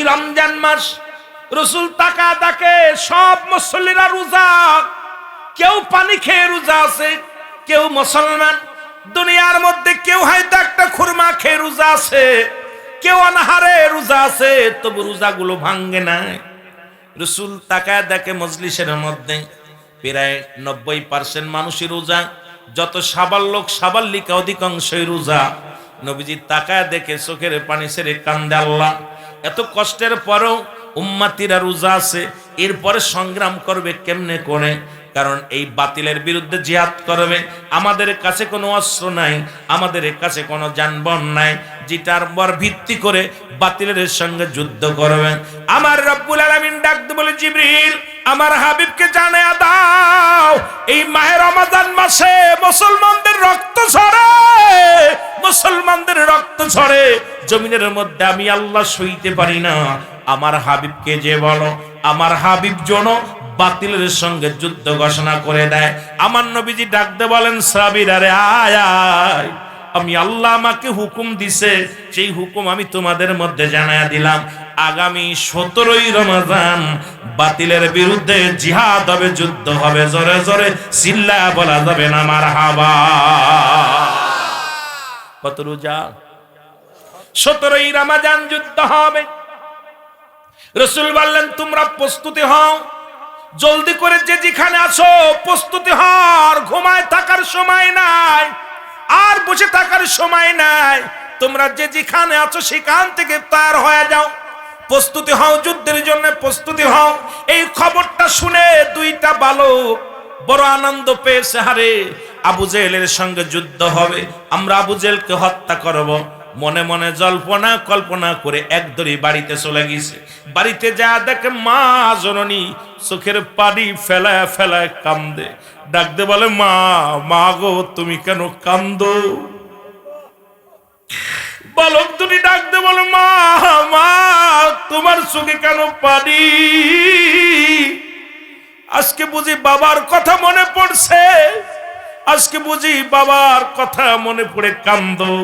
রমজান মাস রাসূল তাকা দেখে সব মুসল্লিরা রোজা, কেউ পানি খেয়ে রোজা আছে, কেউ মুসলমান দুনিয়ার মধ্যে কেউ হয়তো একটা খুরমা খেয়ে রোজা আছে, কেউ অনাহারে রোজা আছে, তবু রোজাগুলো ভাঙ্গে নাই। রাসূল তাকায় দেখে মজলিসের মধ্যে প্রায় 90% মানুষই রোজা, যত সাবাল লোক সাবাল্লিকা অধিকাংশই রোজা। নবীজি তাকায় দেখে চোখের পানি ছেড়ে কান্দে, আল্লাহ এত কষ্টের পরেও উম্মতিরা রোজা আছে, এরপরে সংগ্রাম করবে কেমনে করে? কারণ এই বাতিলের বিরুদ্ধে জিহাদ করবে। আমাদের কাছে কোনো অস্ত্র নাই, আমাদের কাছে কোনো যানবাহন নাই, যেটার উপর ভিত্তি করে বাতিলের সঙ্গে যুদ্ধ করবে। আমার রব্বুল আলামিন ডাকতে বলে, জিবরিল আমার হাবিবকে জানায়া দাও এই মাহে রমাদান মাসে মুসলমানদের রক্ত ঝরে, মুসলমানদের রক্ত ঝরে, জমিনের মধ্যে আমি আল্লাহ সইতে পারি না। আমার হাবিবকে যে বলো, আমার হাবিব যেন বাতিলের সঙ্গে যুদ্ধ ঘোষণা করে দেয়। আমার নবীজি ডাকতে বলেন, সাহাবীরা রে আয় আয়, আমি আল্লাহ আমাকে হুকুম দিছে, সেই হুকুম আমি তোমাদের মধ্যে জানায়া দিলাম। আগামী 17ই রমজান বাতিলের বিরুদ্ধে জিহাদ হবে, যুদ্ধ হবে। জোরে জোরে চিল্লায়া বলা যাবে না মারহাবা। কত রোজা? 17ই রমজান যুদ্ধ হবে। রাসূল বললেন, তোমরা প্রস্তুতি হও, জলদি করে যে যেখানে আছো প্রস্তুতি হও। ঘুমায় থাকার সময় নাই, আর বসে থাকার সময় নাই। তোমরা যে যেখানে আছো সেখান থেকে তার হয়ে যাও, প্রস্তুতি হও, যুদ্ধের জন্য প্রস্তুতি হও। এই খবরটা শুনে দুইটা বালক বড় আনন্দ পেয়েছে, হারে আবু জেহেলের সঙ্গে যুদ্ধ হবে, আমরা আবু জেহেলকে হত্যা করব। মনে মনে জল্পনা কল্পনা করে একদরই বাড়িতে চলে গেছে। বাড়িতে যা দেখে মা জননী চোখের পানি ফেলায় ফেলায় কান্দে। ডাকতে বলে, মা মা গো তুমি কেন কান্দো? বালক দুটি ডাকতে বলে, মা মা তোমার চোখে কেন পানি? আজকে বুঝি বাবার কথা মনে পড়ছে, আজকে বুঝি বাবার কথা মনে পড়ে কান্দো।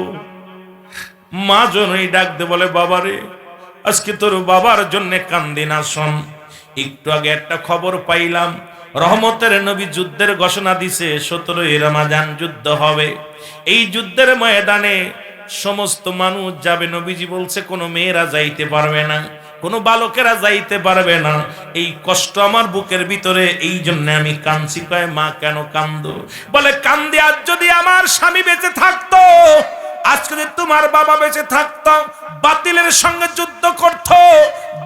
মা জনই ডাকতে বলে, বাবারে আজকে তোর বাবার জন্য কান্দি না। শোন, একটু আগে একটা খবর পাইলাম, রহমতের নবী যুদ্ধের ঘোষণা দিছে, 17ই রমজান যুদ্ধ হবে। এই যুদ্ধের ময়দানে সমস্ত মানুষ যাবে। নবীজি বলছে কোনো মেয়েরা যাইতে পারবে না, কোনো বালকেরা যাইতে পারবে না। এই কষ্ট আমার বুকের ভিতরে, এই জন্য আমি কাঁদছি। কয়, মা কেন কান্দো? বলে, কান্দি আজ যদি আমার স্বামী বেঁচে থাকতো, আজকে যদি তোমার বাবা বেঁচে থাকতো, বাতিলের সঙ্গে যুদ্ধ করত,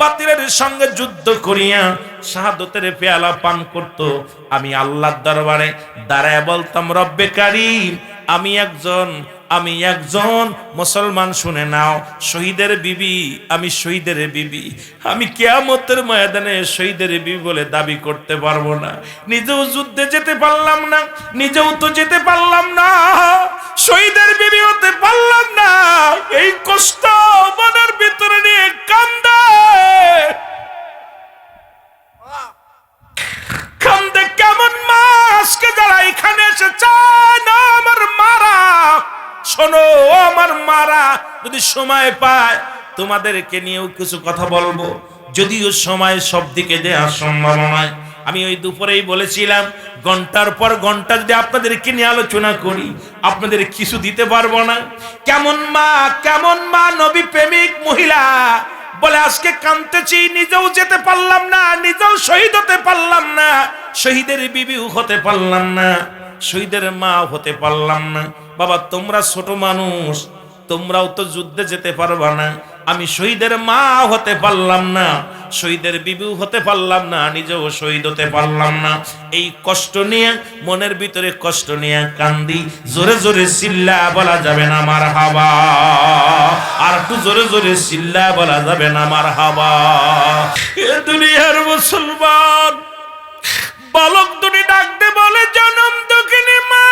বাতিলের সঙ্গে যুদ্ধ করিয়া শাহাদতের পেয়ালা পান করত, আমি আল্লাহর দরবারে দাঁড়ায় বলতাম, রব্বে কারীম আমি একজন মুসলমান, শুনে নাও, শহীদের বিবি, আমি শহীদের বিবি। আমি কিয়ামতের ময়দানে শহীদের বিবি বলে দাবি করতে পারবো না। নিজেও যুদ্ধে যেতে পারলাম না, নিজেও তো যেতে পারলাম না, শহীদের বিবি হতে পারলাম না। এই কষ্ট মনের ভিতরে নিয়ে কান্দে কান্দে কেমন মা? আজকে যারা এখানে এসে চায় না আমার মারা, শোনো আমার মারা, যদি সময় পায় তোমাদেরকে নিয়েও কিছু কথা বলবো, যদিও সময় সব দিকে দেওয়া সম্ভব নয়। আমি ওই দুপুরেই বলেছিলাম, ঘন্টার পর ঘন্টা যদি আপনাদেরকে নিয়ে আলোচনা করি, আপনাদের কিছু দিতে পারবো না। কেমন মা নবী প্রেমিক মহিলা বলে, আজকে কাঁদতেছি, নিজেও যেতে পারলাম না, নিজেও শহীদ হতে পারলাম না, শহীদের বিবিও হতে পারলাম না, শহীদের মা হতে পারলাম না। বাবা তোমরা ছোট মানুষ, তোমরাও তো যুদ্ধে যেতে পারবা না। আমি শহীদের মা হতে পারলাম না, শহীদের বিবিও হতে পারলাম না, নিজেও শহীদ হতে পারলাম না। এই কষ্ট নিয়ে, মনের ভিতরে কষ্ট নিয়ে কান্দি। জোরে জোরে চিল্লা বলা যাবে না মারহাবা? আর একটু জোরে জোরে চিল্লা বলা যাবে না মারহাবা? এ দুনিয়ার মুসলমান বালক দুটি ডাকতে বলে, জনম দুঃখিনী মা,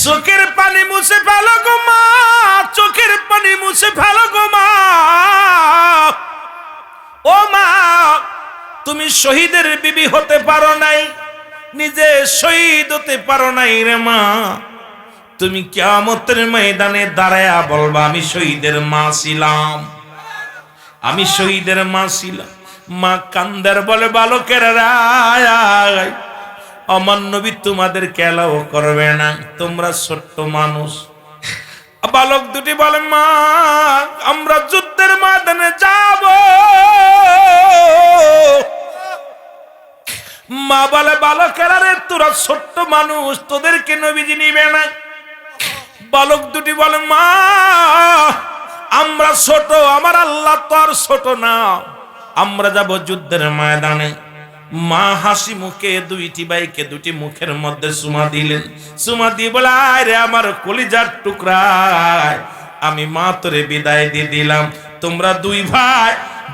চোখের পানি মুছে ফেলো গো মা, চোখের পানি মুছে ফেলো গো মা। ও মা, তুমি শহীদের বিবি হতে পারো নাই, নিজে শহীদ হতে পারো নাই রে মা, তুমি কিয়ামতের ময়দানে দাঁড়ায়া বলবা আমি শহীদের মা ছিলাম, আমি শহীদের মা ছিলাম। মা কান্দার বলে বালকেরা আমার নবী তোমাদের কেলাও করবে না, তোমরা ছোট্ট মানুষ। বালক দুটি বলে মা আমরা যুদ্ধের ময়দানে যাব। মা বলে বালকেরা রে তোরা ছোট্ট মানুষ, তোদেরকে নবীজি নিবে না। বালক দুটি বলে মা আমরা ছোট, আমার আল্লাহ তো আর ছোট না, আমরা যাব যুদ্ধের ময়দানে। মা হাসি মুখে দুইটি ভাইকে দুটি মুখের মধ্যে চুমা দিলেন, চুমা দিয়ে বলে আরে আমার কলিজার টুকরা, আমি মা তোরে বিদায় দিয়ে দিলাম, তোমরা দুই ভাই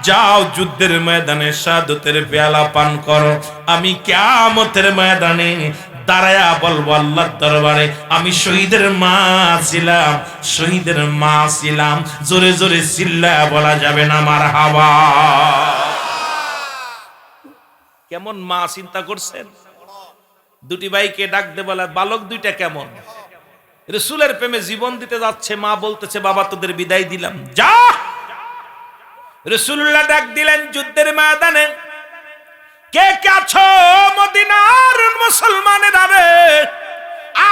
যাও যুদ্ধের ময়দানে শাহাদাতের পেয়ালা পান করো, আমি কিয়ামতের ময়দানে দাঁড়ায়া বলবো আল্লাহর দরবারে আমি শহীদের মা ছিলাম, শহীদের মা ছিলাম। জোরে জোরে চিল্লায়া বলা যাবে না মারহাবা। কেমন মা চিন্তা করছেন? দুটি ভাইকে ডাক দে বলা বালক দুইটা কেমন রাসূলের প্রেমে জীবন দিতে যাচ্ছে, মা বলতেছে বাবা তোদের বিদায় দিলাম যা। রাসূলুল্লাহ ডাক দিলেন যুদ্ধের ময়দানে কে কে আছো মদিনার মুসলমানেরা রে,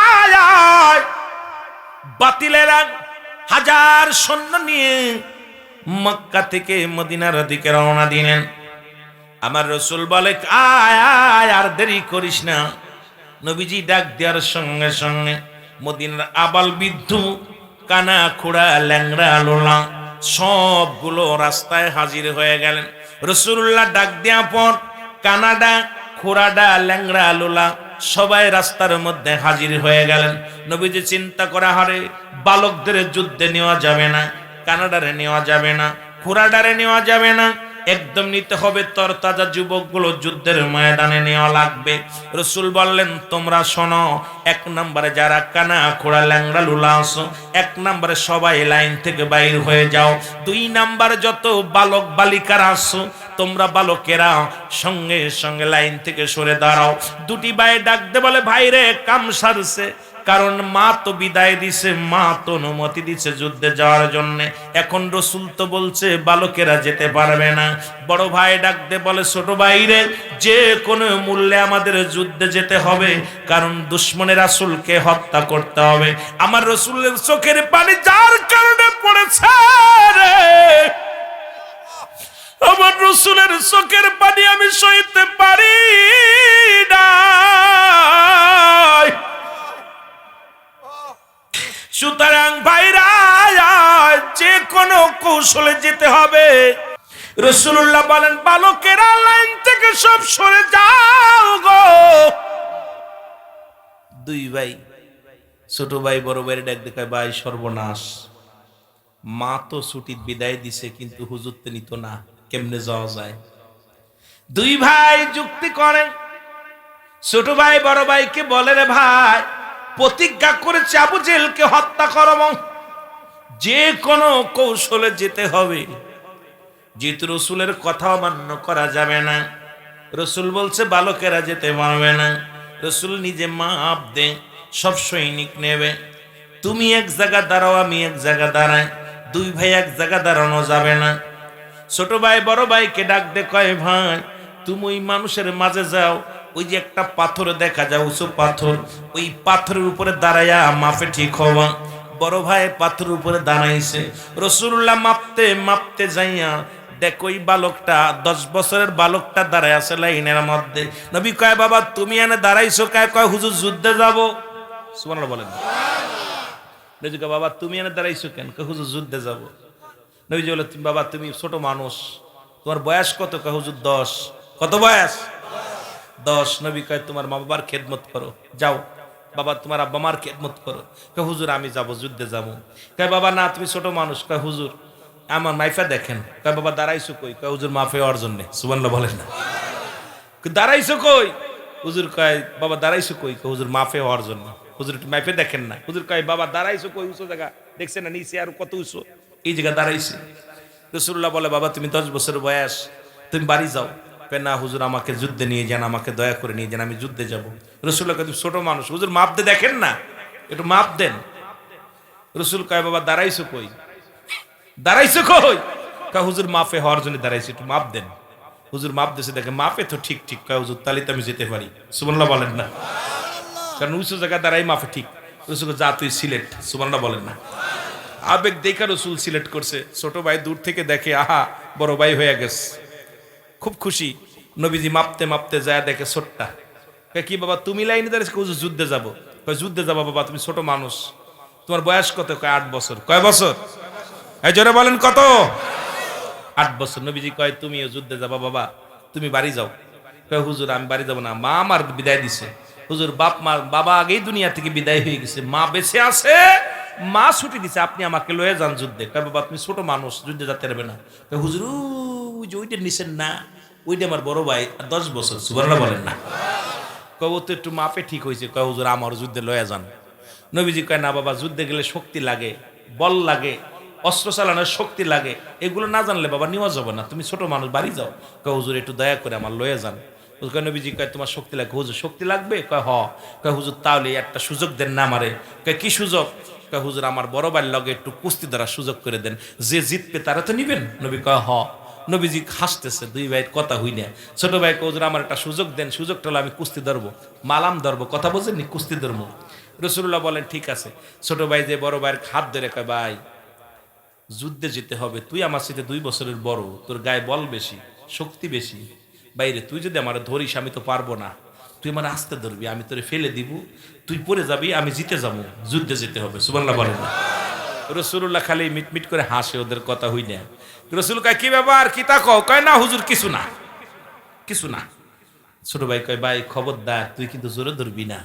আয় আয়। বাতিলেরা হাজার সৈন্য নিয়ে মক্কা থেকে মদিনার দিকে রওনা দিলেন। আমার রাসূল বলে আয় আয় আর দেরি করিস না। নবীজি ডাক দেওয়ার সঙ্গে সঙ্গে মদিনার আবাল বৃদ্ধ কানা খোড়া ল্যাংড়া লোলা সবগুলো রাস্তায় হাজির হয়ে গেলেন। রাসূলুল্লাহ ডাক দেওয়ার পর কানাডা খোড়াডা ল্যাংড়া লোলা সবাই রাস্তার মধ্যে হাজির হয়ে গেলেন। নবীজি চিন্তা করা হারে বালকদের যুদ্ধে নেওয়া যাবে না, কানাডারে নেওয়া যাবে না, খোড়াডারে নেওয়া যাবে না, একদম নিতে হবে তরতাজা যুবকগুলো যুদ্ধের ময়দানে নেওয়া লাগবে। রাসূল বললেন তোমরা শোনো, এক নম্বরে যারা কানা খোড়া ল্যাংড়া লুলা আছো এক নম্বরে সবাই লাইন থেকে বাইর হয়ে যাও। দুই নম্বরে যত বালক বালিকারা আছো তোমরা বালকেরা সঙ্গে সঙ্গে লাইন থেকে সরে দাঁড়াও। দুটি ভাই ডাক দে বলে ভাই রে কাম সারছে, কারণ মা তো বিদায় দিছে, মা তো অনুমতি দিছে যুদ্ধে যাওয়ার জন্য, এখন রাসূল তো বলছে বালকেরা যেতে পারবে না। বড় ভাই ডাক দে বলে ছোট ভাই রে যে কোনো মূল্যে আমাদের যুদ্ধে যেতে হবে, কারণ দুশমনের রাসূলকে হত্যা করতে হবে। আমার রাসূলের চোখের পানি যার কারণে পড়েছে রে, আমার রাসূলের চোখের পানি আমি সইতে পারি না। সুতরাং ভাইরা যে কোনো কৌশলে যেতে হবে। রাসূলুল্লাহ বলেন বালকেরা লাইন থেকে সব সরে যাও গো। দুই ভাই ছোট ভাই বড় ভাইয়ের ডাক দেখায় ভাই সর্বনাশ, মা তো ছুটির বিদায় দিছে কিন্তু হুজুর তো নিত না, কেমনে যাওয়া যায়? দুই ভাই যুক্তি করেন। ছোট ভাই বড় ভাইকে বলে রে ভাই প্রতিজ্ঞা করেছে আবু জেহেলকে হত্যা করব, যে কোনো কৌশলে যেতে হবে, যেহেতু রাসূলের কথা অমান্য করা যাবে না। রাসূল বলছে বালকেরা যেতে পারবে না। রাসূল নিজে মাপ দে, সব সৈনিক নেবে, তুমি এক জায়গা দাঁড়াও আমি এক জায়গা দাঁড়াই, দুই ভাই এক জায়গা দাঁড়ানো যাবে না। ছোট ভাই বড় ভাইকে ডাক দে কয় ভাই তুমি ওই মানুষের মাঝে যাও, ওই যে একটা পাথর দেখা যায় উঁচু পাথর, ওই পাথরের উপরে দাঁড়াইয়া মাপে ঠিক হওয়া। বড় ভাই পাথরের উপরে দাঁড়াইছে, রাসূলুল্লাহ মাপতে মাপতে যাইয়া দেখো ওই বালকটা 10 বছরের বালকটা দাঁড়ায় আছে লাইনের মধ্যে। নবী কয় বাবা তুমি এনে দাঁড়াইছো কয় হুজুর যুদ্ধে যাব। সুবহানাল্লাহ বলেন। নবী কয় বাবা তুমি এনে দাঁড়াইছো কেন? কয় হুজুর যুদ্ধে যাব। নবী বলে বাবা তুমি ছোট মানুষ, তোমার বয়স কত? কয় হুজুর 10। কত বয়স? 10। নবী কয় তোমার মা বাবার খেদমত করো, যাও বাবা তোমার আব্বা মার খেদমত করো। কয় হুজুর আমি যাব, যুদ্ধে যাব। কয় বাবা না তুমি ছোট মানুষ। কয় হুজুর আমার মাইফা দেখেন। কয় বাবা দাঁড়াইছো কই? কয় হুজুর মাফে হওয়ার জন্য। সুবহানাল্লাহ বলেন না। দাঁড়াইছো কই? হুজুর কয় বাবা দাঁড়াইছো কই? কয় হুজুর মাফে হওয়ার জন্য। হুজুর একটু মাইফে দেখেন না। হুজুর কয় বাবা দাঁড়াইছো কই? উঁচু জায়গা দেখছেন না, নিচে আর কত উঁচু, এই জায়গা দাঁড়াইছে। রাসূলুল্লাহ বলে বাবা তুমি 10 বছর বয়স, তুমি বাড়ি যাও, না হুজুর আমাকে যুদ্ধে নিয়ে যান, আমাকে দয়া করে নিয়ে যান, আমি যুদ্ধে যাব। রাসূলুল্লাহ কয় ছোট মানুষ, হুজুর মাপ দে, দেখেন না একটু মাপ দেন। রাসূল কয় বাবা দাঁড়াইছো কই, দাঁড়াইছো কই? কয় হুজুর মাফে হওয়ার জন্য দাঁড়াইছি, একটু মাপ দেন। হুজুর মাপ দিয়েছে, দেখে মাপে তো ঠিক ঠিক। কয় হুজুর তাহলে তো আমি যেতে পারি। সুবহানাল্লাহ বলেন না, কারণ উঁচু জায়গা দাঁড়াই মাফে ঠিক। রসুল যা তুই সিলেট, সুবহানাল্লাহ বলেন না। আবেগ দেখা রসুল সিলেক্ট করছে। ছোট ভাই দূর থেকে দেখে আহা বড় ভাই হয়ে গেছে, খুব খুশি। নবীজি মাপতে মাপতে যায় দেখে ছোট্টা। কি বাবা তুমি লাইনে দাঁড়িয়েছো? হুজুর যুদ্ধে যাবো। কয় যুদ্ধে যাবো বাবা, তুমি ছোট মানুষ, তোমার বয়স কত? কয় 8 বছর। কয় বছর? এই জোরে বলেন কত? 8 বছর। নবীজি কয় তুমিও যুদ্ধে যাবা বাবা, তুমি বাড়ি যাও। কয় হুজুর আমি বাড়ি যাবো না, মা আমার বিদায় দিছে। হুজুর বাবা আগেই দুনিয়া থেকে বিদায় হয়ে গেছে, মা বেঁচে আছে, মা ছুটি দিছে, আপনি আমাকে লয়ে যান যুদ্ধে। কয় বাবা তুমি ছোট মানুষ, যুদ্ধে যেতে পারবে না। কয় হুজুর ওই যে ওইটা নিছেন না, ওইটা আমার বড় ভাই 10 বছর। সুবহানাল্লাহ বলেন না। কয় ও তো একটু মাপে ঠিক হয়েছে। কয় হুজুর আমার যুদ্ধে লয়ে যান। নবীজি কয় না বাবা, যুদ্ধে গেলে শক্তি লাগে, বল লাগে, অস্ত্র চালানোর শক্তি লাগে, এগুলো না জানলে বাবা নেওয়া যাবে না, তুমি ছোট মানুষ বাড়ি যাও। কয় হুজুর একটু দয়া করে আমার লয়ে যান। নবীজি কয় তোমার শক্তি লাগবে? হুজুর শক্তি লাগবে? কয় হ। কয় হুজুর তাহলে একটা সুযোগ দেন না আমারে। কয় কি সুযোগ? কয় হুজুর আমার বড় ভাইয়ের লগে একটু কুস্তি ধরার সুযোগ করে দেন, যে জিতবে তারা তো নিবেন। নবী কয় হ। নবীজি হাসতেছে, দুই ভাইয়ের কথা হই না। ছোট ভাই কয় হুজুর আমার একটা সুযোগ দেন, সুযোগটা হলো আমি কুস্তি ধরবো, মালাম ধরবো, কথা বোঝেননি, কুস্তি ধরবো। রাসূলুল্লাহ বলেন ঠিক আছে। ছোট ভাই যে বড় ভাইয়ের হাত ধরে কয় ভাই যুদ্ধে যেতে হবে, তুই আমার সাথে 2 বছরের বড়, তোর গায়ে বল বেশি, শক্তি বেশি, বাইরে তুই যদি আমার ধরিস আমি তো পারবো না, তুই আমার আস্তে ধরবি, আমি তোরে ফেলে দিব, তুই পড়ে যাবি, আমি জিতে যাবো, যুদ্ধে যেতে হবে। সুবহানাল্লাহ বলেন না। রাসূলুল্লাহ খালি মিটমিট করে হাসে, ওদের কথা হই না। রাসূল কয় কি ব্যাপার, কি তা কও? কয় না হুজুর কিছু না, কিছু না। ছোট ভাই কয় ভাই খবরদার, তুই কিন্তু জোরে ধরবি না,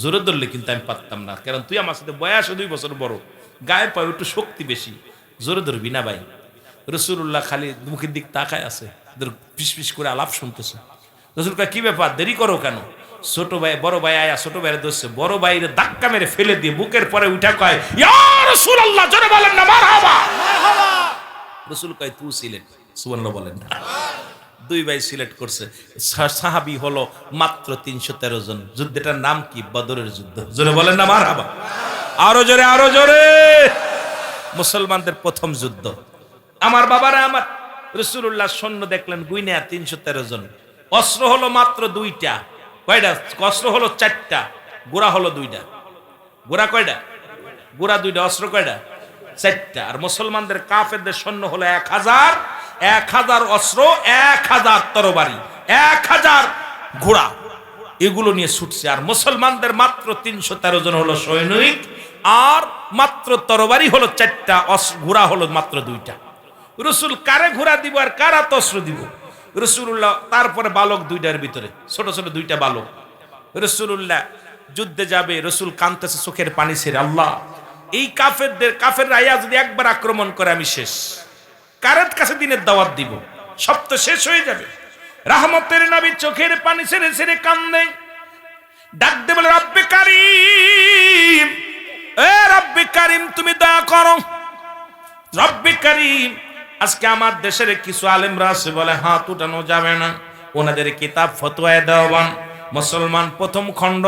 জোরে ধরলে কিন্তু আমি পারতাম না, কারণ তুই আমার সাথে বয়সে 2 বছর বড়, গায়ে পায়ে একটু শক্তি বেশি, জোরে ধরবি না ভাই। রাসূলুল্লাহ খালি মুখের দিক তাকায় আছে, ওদের পিস পিস করে আলাপ শুনতেছে। রাসূল কয় কি ব্যাপার, দেরি করো কেন? ছোট ভাই বড় ভাই আয়া ছোট ভাইয়ের ধরছে, বড় ভাইয়ের ধাক্কা মেরে ফেলে দিয়ে বুকের পরে উঠা কয় ইয়া রাসূলুল্লাহ, জোরে বলেন না মারহাবা। রাসূল কয় তুই সিলেট, সুবহানাল্লাহ বলেন না। 2 ভাই সিলেক্ট করছে, সাহাবী হলো মাত্র 313 জন। যুদ্ধটার নাম কি? বদরের যুদ্ধ। জোরে বলেন না মারহাবা। আরো জোরে, আরো জোরে। মুসলমানদের প্রথম যুদ্ধ। আমার বাবারা আমার, রাসূলুল্লাহ সৈন্য দেখলেন গুইনা 313 জন, অস্ত্র হলো মাত্র 2টা। কয়টা অস্ত্র? হলো 4টা, গোরা হলো 2টা। গোরা কয়টা? গোরা 2টা, অস্ত্র কয়টা? 4টা। আর মুসলমানদের কাফেরদের সৈন্য হলো 1000, 1000 অস্ত্র, 1000 তরবারি, 1000 ঘোড়া, এগুলো নিয়ে ছুটছে। আর মুসলমানদের মাত্র 313 জন হলো সৈনিক, আর মাত্র তরবারি হলো 4টা, ঘোড়া হলো মাত্র 2টা। রাসূল কারে ঘোড়া দিব আর কারা অস্ত্র দিব? রাসূলুল্লাহ তারপরে বালক 2টার ভিতরে ছোট ছোট 2টা বালক। রাসূলুল্লাহ যুদ্ধে যাবে, রাসূল কাঁদতেছে, চোখের পানি ছেড়ে, আল্লাহ এই কাফেররা আয়া যদি একবার আক্রমণ করে আমি শেষ, কারের কাছে দিনের দাওয়াত দিব, সব তো শেষ হয়ে যাবে। রহমতের নবী চোখের পানি ছেড়ে ছেড়ে কান্দে, ডাক দে বলে রব্বে কারীম, এ রব্বে কারীম তুমি দয়া করো, রব্বে কারীম। আজকে আমার দেশের কিছু আলেমরা আছে বলে হাত উঠানো যাবে না, ওনাদের কিতাব ফতোয়া দেওয়ান মুসলমান প্রথম খণ্ড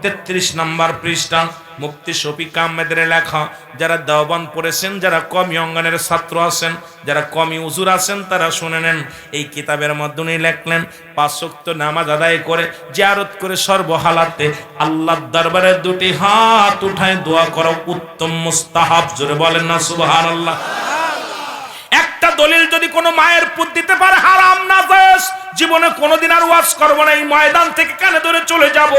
33 নম্বর পৃষ্ঠা, মুফতি শফিক আহমেদের লেখা। যারা দেওবান পড়েছেন, যারা কমি অঙ্গনের ছাত্র আছেন, যারা কমি হুজুর আছেন, তারা শুনে নেন। এই কিতাবের মাধ্যমে লিখলেন 5 ওয়াক্ত নামাজ আদায় করে, জিয়ারত করে, সর্বহালাতে আল্লাহর দরবারে 2টি হাত উঠায় দোয়া করা উত্তম মুস্তাহাব। জোরে বলেন না সুবহানাল্লাহ। একটা দলিল যদি কোনো মায়ের পুত দিতে পারে হারাম নাজায়েজ, জীবনে কোনোদিন আর ওয়াজ করব না, এই ময়দান থেকে কানে ধরে চলে যাব।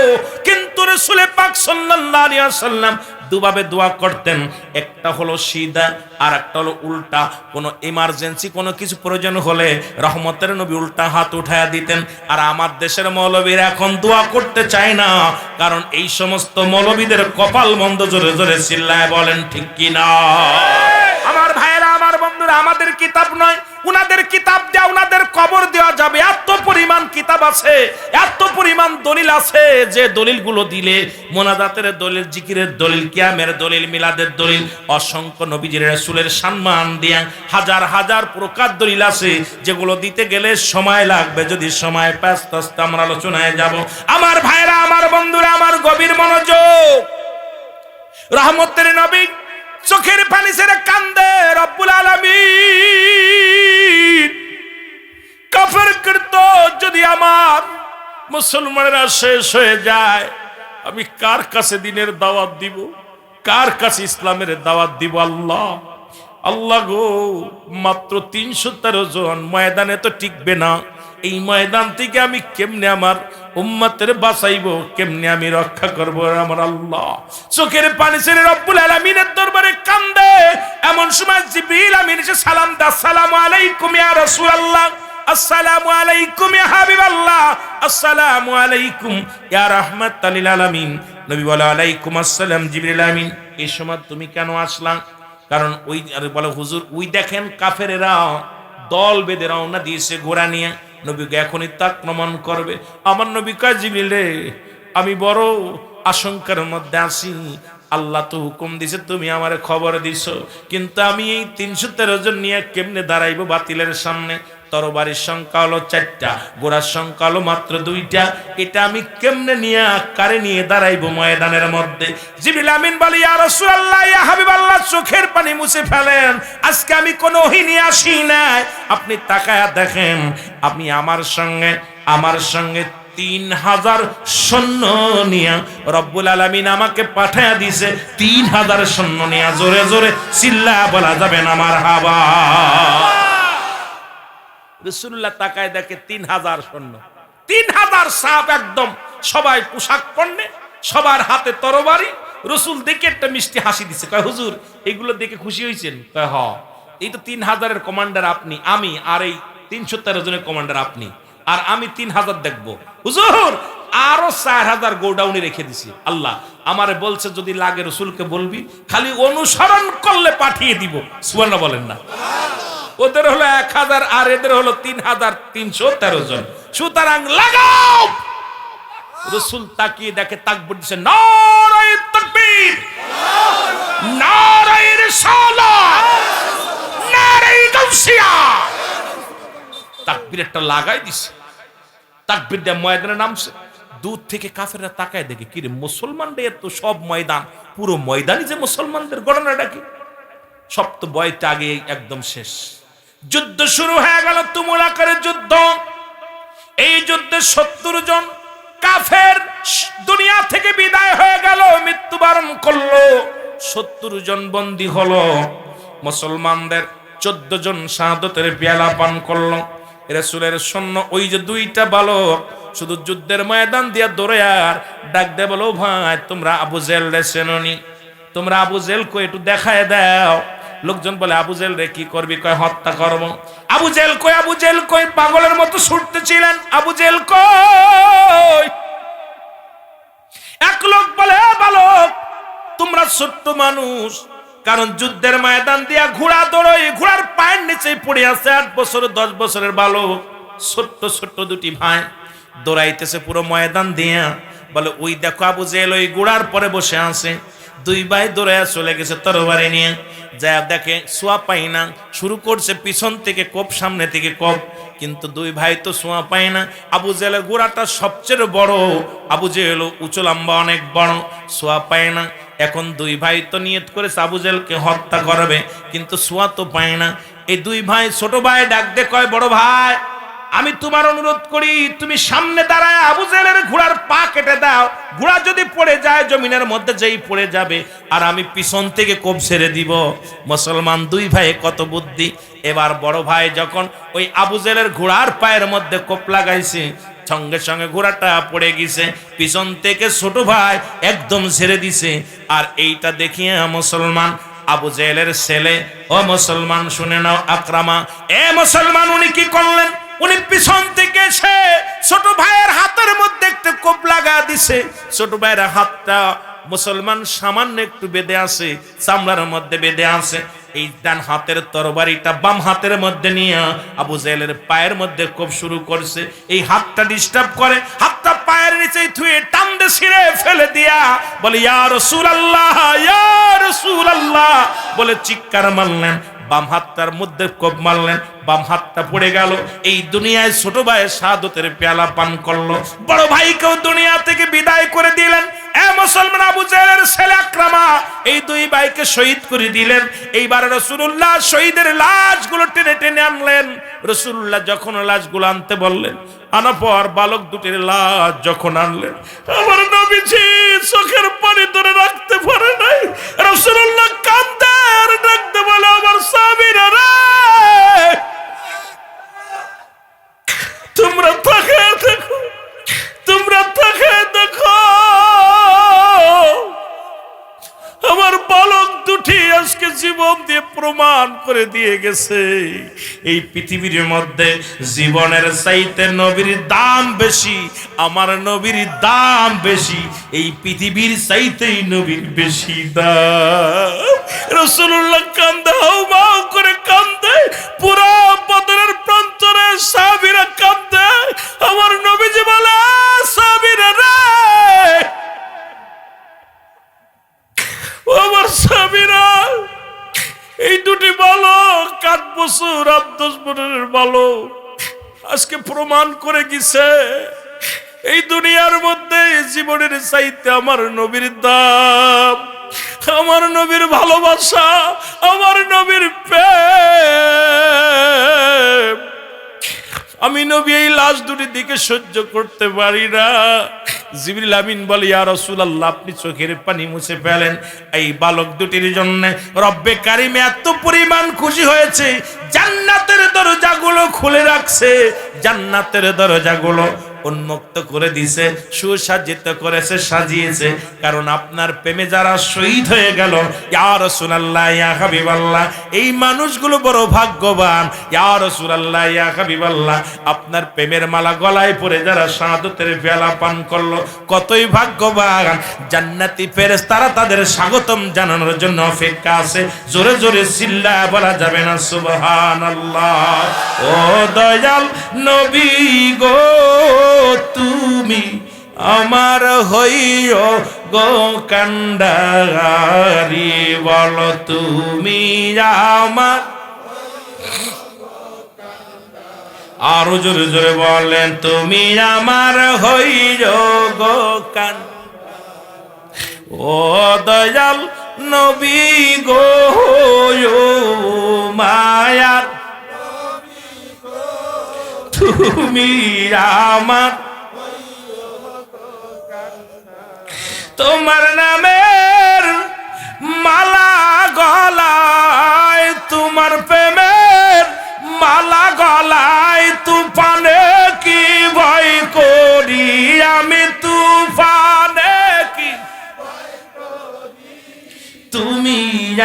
কিন্তু রাসূল পাক সাল্লাল্লাহু আলাইহি ওয়াসাল্লাম দুভাবে দোয়া করতেন, একটা হলো সিধা আর একটা হলো উল্টা। কোনো ইমার্জেন্সি কোনো কিছু প্রয়োজন হলে রহমতের নবী উল্টা হাত উঠায়া দিতেন। আর আমার দেশের মৌলবীরা এখন দোয়া করতে চায় না, কারণ এই সমস্ত মৌলবীদের কপাল মন্দ। জোরে জোরে চিল্লায় বলেন ঠিক কি না? আমার ভাইয়েরা, আমার বন্ধুরা, আমাদের কিতাব নয়, উনাদের কিতাব দেয়া উনাদের কবর দেওয়া যাবে, এত পরিমাণ কিতাব আছে, এত পরিমাণ দলিল আছে যে দলিলগুলো দিলে মোনাজাতের দলিল, জিকিরের দলিল, কিয়ামের দলিল, মিলাদের দলিল, অসংখ্য নবীজির রাসূলের সম্মান দিয়া হাজার হাজার প্রকার দলিল আছে যেগুলো দিতে গেলে সময় লাগবে। যদি সময় পাস তো আমরা আলোচনায় যাব। আমার ভাইরা, আমার বন্ধুরা, আমার গভীর মনোযোগ। রহমতের নবী চোখের পানি ছেড়ে কান্দে, রব্বুল আলামিন কাফের কৃত যদি আমার মুসলমানেরা শেষ হয়ে যায়, আমি কার কাছে দিনের দাওয়াত দিব, কার কাছে ইসলামের দাওয়াত দিব? আল্লাহ আল্লাহ গো, মাত্র 313 জন ময়দানে তো টিকবে না। এই ময়দান থেকে আমি কেমনে আমার উম্মতের বাঁচাইবো, কেমনে আমি রক্ষা করবো? আমার আল্লাহ চোখের পানি ছেড়ে রব্বুল আলামিনের দরবারে কান্দে। এমন সময় জিবরিল আমিন এসে সালাম দা, আসসালামু আলাইকুম ইয়া রাসূলুল্লাহ, আসসালামু আলাইকুম ইয়া হাবিবাল্লাহ, আসসালামু আলাইকুম ইয়া রাহমাতাল লিল আলামিন। নবী বলে আলাইকুম আসসালাম জিবরিল আমিন, এই সময় তুমি কেন আসলা? কারণ ওই বলে হুজুর ওই দেখেন কাফেরেরা দল বেঁধে রওনা দিয়েছে ঘোড়া নিয়ে, নবীকে এখনই তা আক্রমণ করবে। আমার নবী কয় জিবরিল রে, আমি বড় আশঙ্কার মধ্যে আছি। আল্লাহ তো হুকুম দিছে, তুমি আমারে খবর দিছো, কিন্তু আমি এই 313 জন নিয়ে কেমনে দাঁড়াইবো বাতিলের সামনে? তরবারির সংখ্যা হলো 4টা, ঘোড়ার সংখ্যা হলো মাত্র 2টা। এটা আমি কেমনে নিয়ে কারে নিয়ে দাঁড়াইবো ময়দানের মধ্যে? জিবরিল আমিন বলে ইয়া রাসূলুল্লাহ, ইয়া হাবিবাল্লাহ, চোখের পানি মুছে ফেলেন। আজকে আমি কোনো ওহী নিয়ে আসি নাই। আপনি তাকায়া দেখেন, আপনি আমার সঙ্গে 3000 সৈন্য নিয়ে রব্বুল আলামিন আমাকে পাঠায়া দিছে। 3000 সৈন্য নিয়ে, জোরে জোরে চিল্লা বলা যাবে না মারহাবা। রাসূলুল্লাহ তাকায় দেখে 3000 সৈন্য, 3000 সাহাবা, একদম সবাই পোশাক পরনে, সবার হাতে তরবারি। রাসূল দেখে একটা মিষ্টি হাসি দিছে, কয় হুজুর এগুলো দেখে খুশি হইছেন? কয় হ, এই তো 3000-এর কমান্ডার আপনি, আমি আর এই 313 জনের কমান্ডার আপনি, আর আমি 3000 দেখবো। হুজুর আরো 4000 গোডাউনে রেখে দিছি। আল্লাহ আমারে বলছে যদি লাগে রাসূলকে বলবি, খালি অনুসরণ করলে পাঠিয়ে দিব। সুবহানাল্লাহ বলেন না? ওদের হলো 1000 আর এদের হলো 3313 জন। সুতরাং লাগাও। রাসূল তাকিয়ে দেখে, তাকবীর দিছে, নারায়ে তাকবীর, নারায়ে রিসালাত, নারায়ে গাউসিয়া। তাকবীর একটা লাগাই দিছে, তাকবীর দিয়ে ময়দানে নামছে। দূর থেকে কাফেররা তাকায় দেখে, কি রে মুসলমানদের এত সব ময়দান, পুরো ময়দানই যে মুসলমানদের, ঘটনাটা কি? সব তো বয়টা আগে একদম শেষ। যুদ্ধ শুরু হয়ে গেল, তুমুল আকারে যুদ্ধ। এই যুদ্ধে 70 জন কাফের দুনিয়া থেকে বিদায় হয়ে গেল, মৃত্যুবরণ করলো। 70 জন বন্দী হলো। মুসলমানদের 14 জন শাহাদাতের পেয়ালা পান করলো। রাসূলের সৈন্য ওই যে 2টা বালক শুধু যুদ্ধের ময়দান দিয়া দৌড়ে আর ডাক দে, বলো ভাই তোমরা আবু জেহেল রে চেননি? তোমরা আবু জেহেল কই একটু দেখায় দাও। লোকজন বলে আবু জেহেল রে কি করবি? কয় হত্যা করব। আবু জেহেল কই? আবু জেহেল কই? পাগলের মতো ছুটতেছিলেন। আবু জেহেল কই? এক লোক বলে, বালক তোমরা ছোট্ট মানুষ, কারণ যুদ্ধের ময়দান দিয়া ঘোড়া দৌড়ই, ঘোড়ার পায়ের নিচে পড়ে আছে 8 বছর 10 বছরের বালক, ছোট্ট ছোট্ট 2টি ভাই দৌড়াইতেছে পুরো ময়দান দিয়া। বলে ওই দেখো আবু জেহেল ওই ঘোড়ার পরে বসে আছে। 2 ভাই দৌড়াইয়া চলে গেছে তরবারি নিয়ে। যা দেখে সোয়া পাই না, শুরু করছে পিছন থেকে কোপ, সামনে থেকে কোপ, কিন্তু 2 ভাই তো সোয়া পায় না। আবু জেহেলের ঘোড়াটা সবচেয়ে বড়, আবু জেহেল উঁচু লম্বা অনেক বড়, সোয়া পায় না। এখন 2 ভাই তো নিয়ত করেছে আবু জেহেলকে হত্যা করবে, কিন্তু সোয়া তো পায় না। এই 2 ভাই, ছোট ভাই ডাক দে, কয় বড় ভাই আমি তোমার অনুরোধ করি, তুমি সামনে দাঁড়ায় আবু জেহেলের ঘোড়ার পা কেটে দাও। ঘোড়া যদি পড়ে যায় জমিনের মধ্যে, যেই পড়ে যাবে, আর আমি পিছন থেকে কোপ ছেড়ে দিব। মুসলমান 2 ভাই কত বুদ্ধি। এবার বড় ভাই যখন ওই আবু জেহেলের ঘোড়ার পায়ের মধ্যে কোপ লাগাইছে, সঙ্গে সঙ্গে ঘোড়াটা পড়ে গেছে। পিছন থেকে ছোট ভাই একদম ছেড়ে দিছে। আর এইটা দেখিয়ে মুসলমান আবু জেহেলের ছেলে, ও মুসলমান শুনে নাও আকরামা, এ মুসলমান উনি কি করলেন? উনি পিছন থেকে এসে ছোট ভাইয়ের হাতের মধ্যে একটু কোপ লাগা দিছে। ছোট ভাইয়ের হাতটা মুসলমান সামান্য একটু বেঁধে আছে, চামড়ার মধ্যে বেঁধে আছে। এই ডান হাতের তরবারিটা বাম হাতের মধ্যে নিয়ে আবু জেহেলের পায়ের মধ্যে কোপ শুরু করছে। এই হাতটা ডিস্টার্ব করে, হাতটা পায়ের নিচে থুয়ে টান্দে ছিঁড়ে ফেলে দিয়া বলে ইয়া রাসূলুল্লাহ, ইয়া রাসূলুল্লাহ বলে চিৎকার মারলেন। বাম হাতটার মধ্যে কোপ মারলেন, বাম হাতটা পড়ে গেল। এই দুনিয়ায় ছোট ভাই শাহাদতের পেয়ালা পান করলো, বড় ভাইকেও দুনিয়া থেকে বিদায় করে দিলেন। এ মুসলমান, আবু জেহেলের ছেলে আকরামা এই দুই ভাইকে শহীদ করে দিলেন। এইবার রাসূলুল্লাহ শহীদের লাশগুলো টেনে টেনে আনলেন। রাসূলুল্লাহ যখন লাশগুলো আনতে বললেন, আনার পর বালক দুটির লাশ যখন আনলেন, আমার নবীজি চোখের পানি ধরে রাখতে পারে নাই। রাসূলুল্লাহ কাঁদতে আর ডাকতে বলে, আমার সাহাবীরা রে, তোমরা তাকিয়ে দেখো, তোমরা তাকিয়ে দেখো, আমার বালক দুটি আজকে জীবন দিয়ে প্রমাণ করে দিয়ে গেছে এই পৃথিবীর মধ্যে জীবনের চাইতে নবীর দাম বেশি, আমার নবীর দাম বেশি, এই পৃথিবীর চাইতেই নবীর বেশি দাম। রাসূলুল্লাহ কান্দে, হাউমাউ করে কান্দে, পুরো বদরের প্রান্তরে সাহাবীরা কান্দে। আমার নবীজি বলে, সাহাবীরা রে, আমার সাহাবীরা, এই দুটি বালক 8 বছর 10 বছরের বালক আজকে প্রমাণ করে গেছে এই দুনিয়ার মধ্যে জীবনের চাইতে আমার নবীর দাম, আমার নবীর ভালোবাসা, আমার নবীর প্রেম। আমি নবী এই লাশ দুটির দিকে সহ্য করতে পারি না। জিবরিল আমিন বলে, ইয়া রাসূলুল্লাহ আপনি চোখের পানি মুছে ফেলেন। এই বালক দুটির জন্য রব্বে কারিম এত পরিমাণ খুশি হয়েছে, জান্নাতের দরজাগুলো খুলে রাখছে, জান্নাতের দরজাগুলো উন্মুক্ত করে দিছে, সুসজ্জিত করেছে, সাজিয়েছে। কারণ আপনার প্রেমে যারা শহীদ হয়ে গেল, ইয়া রাসূলুল্লাহ, ইয়া হাবিবাল্লাহ, এই মানুষগুলো বড় ভাগ্যবান। ইয়া রাসূলুল্লাহ, ইয়া হাবিবাল্লাহ, আপনার প্রেমের মালা গলায় পরে যারা শাহাদাতের পেয়ালা পান করলো, কতই ভাগ্যবান। জান্নাতি ফেরেশতারা তাদের স্বাগতম জানানোর জন্য অপেক্ষা আছে। জোরে জোরে চিল্লায়া বলা যাবে না সুবহানাল্লাহ। ও দয়াল নবী গো, তুমি আমার হইও গো কান্ডারি, বলো তুমি আমার, আরো জোরে জোরে বলেন, তুমি আমার হইও গো কান্ডারি। ও দয়াল নবী গো, মায়ার তুমি আমার, তোমার নামের মালা গলায়, তোমার প্রেমের মালা গলায়, তুফানে কি ভয় করি আমি, তুফানে কি তুমি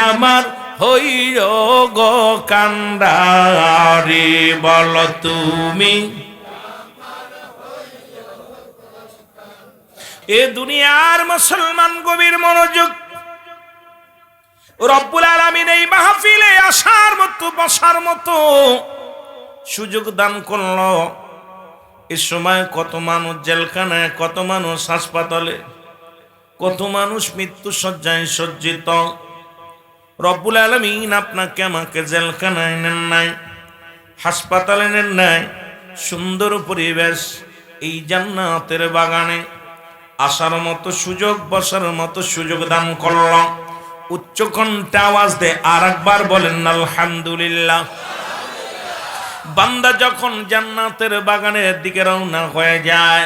আমার হইও গো কান্ডারি, বলো তুমি। এ দুনিয়ার মুসলমান গভীর মনোযোগ, রব্বুল আলামিন এই মাহফিলে আসার মতো বসার মতো সুযোগ দান করলো। এ সময় কত মানুষ জেলখানায়, কত মানুষ হাসপাতালে, কত মানুষ মৃত্যু শয্যায় সজ্জিত। রব্বুল আলামিন আপনাকে আমাকে জেলখানায় নেন নাই, হাসপাতালে নেন নাই, সুন্দর পরিবেশ এই জান্নাতের বাগানে আসার মতো সুযোগ, বসার মতো সুযোগ দান করল। উচ্চ কণ্ঠে আওয়াজ দে আর একবার বলেন আলহামদুলিল্লাহ। বান্দা যখন জান্নাতের বাগানের দিকে রওনা হয়ে যায়,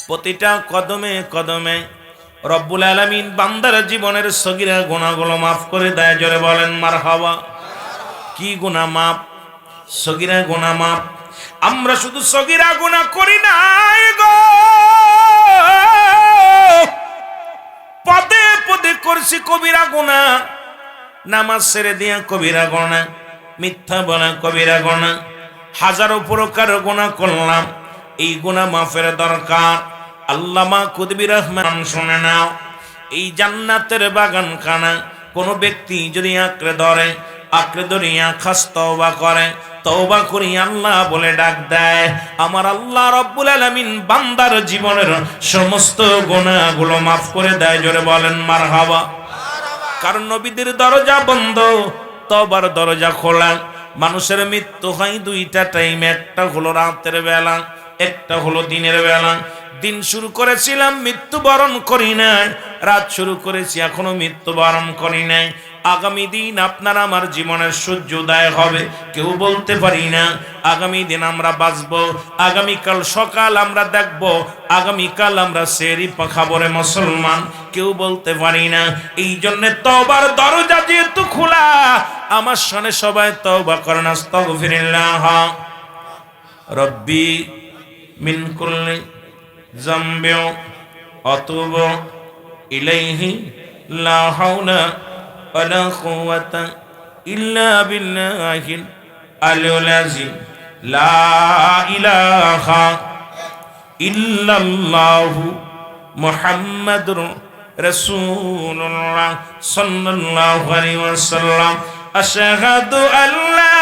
প্রতিটা কদমে কদমে রব্বুল আলামিন বান্দার জীবনের সগীরা গুনাহগুলো মাফ করে দেয়। জোরে বলেন মারহাবা। কি গুনাহ মাফ? সগীরা গুনাহ মাফ। আমরা শুধু সগীরা গুনাহ করি না গো, পদে পদে করছি কবিরা গুনাহ। নামাজ ছেড়ে দিয়া কবিরা গুনাহ, মিথ্যা বলা কবিরা গুনাহ, হাজারো প্রকার গুনাহ করলাম। এই গুনাহ মাফের দরকার। আল্লামা কুতুবী রহমান শুনে নাও, এই জান্নাতের বাগানখানা কোন ব্যক্তি যদি আঁকড়ে ধরে, আঁকড়ে ধরিয়া খাস তওবা করে, তওবা করি আল্লাহ বলে ডাক দেয়, আমার আল্লাহ রব্বুল আলামিন বান্দার জীবনের সমস্ত গুনাহগুলো মাফ করে দেয়। জোরে বলেন মারহাবা। কারণ নবীদের দরজা বন্ধ, তওবার দরজা খোলা। মানুষের মৃত্যু হয় দুইটা টাইম, একটা হলো রাতের বেলা, একটা হলো দিনের বেলা। দিন শুরু করেছিলাম, মৃত্যুবরণ করি নাই। রাত শুরু করেছি, এখনো মৃত্যুবরণ করি নাই। আগামী দিন আপনার আমার জীবনের সূর্যোদয় হবে, কেউ বলতে পারি না। আগামী দিন আমরা বাঁচবো, আগামীকাল সকাল আমরা দেখব, আগামীকাল আমরা সেরি খাবরে মুসলমান, কেউ বলতে পারি না। এই জন্য তওবার দরজা যেহেতু খোলা, আমার সামনে সবাই তওবা করেন, আস্তাগফিরুল্লাহ রব্বি মিন কুল্লি যামবি আতুবু ইলাইহি লা হাওলা ওয়ালা কুওয়াতা ইল্লা বিল্লাহিল আলিয়্যিল আযীম। লা ইলাহা ইল্লাল্লাহু মুহাম্মাদুর রাসূলুল্লাহ সাল্লাল্লাহু আলাইহি ওয়াসাল্লাম। আশহাদু আল্লা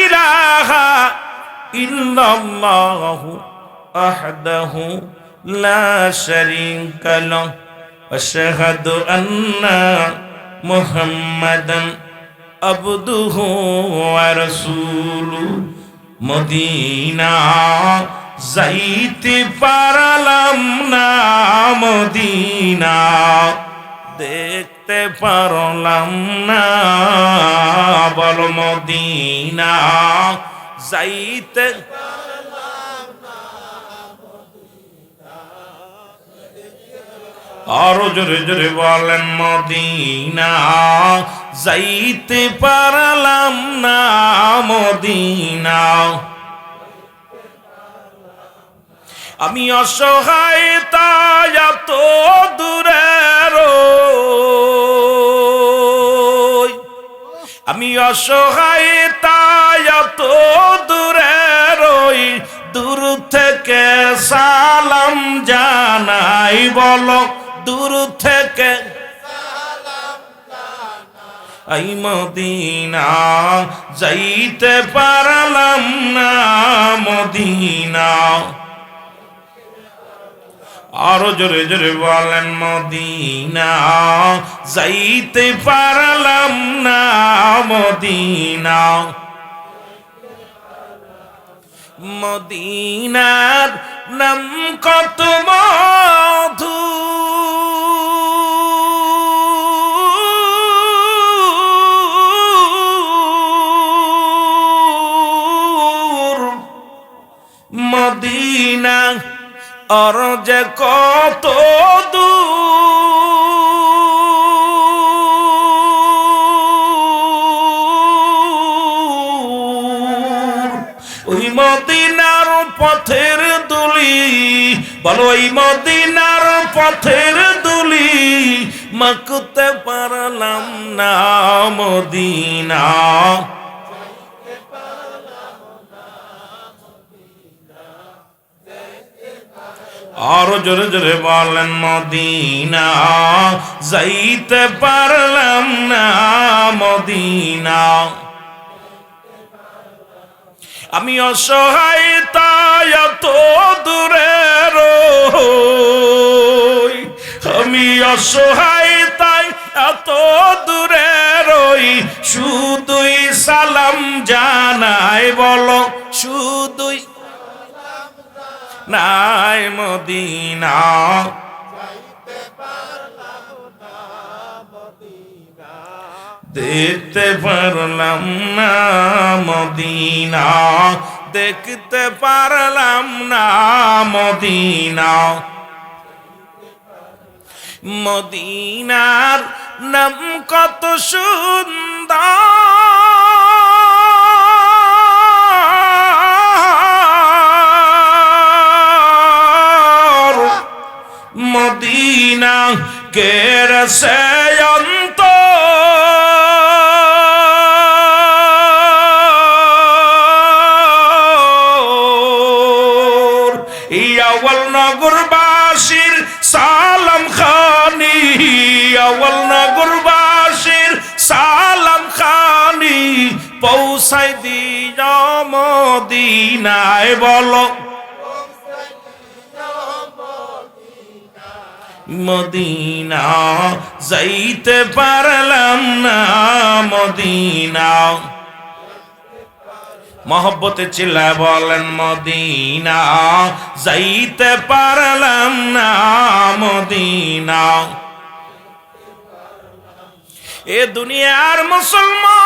ইলাহা ইল্লাল্লাহু ওয়াহদাহু লা শারীকা লাহু আশহাদু আন্না মুহাম্মাদান আবদুহু ওয়া রাসূলুহু। মদিনা যাইতে পারলাম না, মদিনা দেখতে পারলাম না, বল মদিনা যাইতে আরো জোরে জোরে বলেন, মদিনা যাইতে পারলাম না, মদিনা। আমি অসহায় তাই এত দূরে রই, আমি অসহায় তাই এত দূরে রই, দূর থেকে সালাম জানাই, বলো দূর থেকে এই মদিনা যাইতে পারলাম না, মদিনা। আরো জোরে জোরে বলেন, মদিনা যাইতে পারলাম না, মদিনা। মদিনার নাম কত মধু, মদিনা আর যে কত দূর, ওই মদিনার পথের দুলি, বলো ওই মদিনার পথের দুলি মাখতে পারলাম না, মদিনা। আরো জোরে জোরে বলেন, মদিনা যাইতে পারলাম না, মদিনা। আমি অসহায় তাই এত দূরে রই, আমি অসহায় তাই এত দূরে রই, শুধুই সালাম জানাই, বলো শুধুই নাই, মদিনা দেখতে পারলাম না, মদিনা দেখতে পারলাম না, মদিনা। মদিনার নাম কত সুন্দর, মদিনা কেরসে অন্তর, ইয়াওয়াল নগরবাসীর সালাম খানি, ইয়াওয়াল নগরবাসী পৌঁছাই দিও মদিনায় বলো মদিনা যাইতে পারলাম না মদিনা মহব্বতে চিল্লায় বলেন মদিনা যাইতে পারলাম না মদিনা এ দুনিয়ার মুসলমান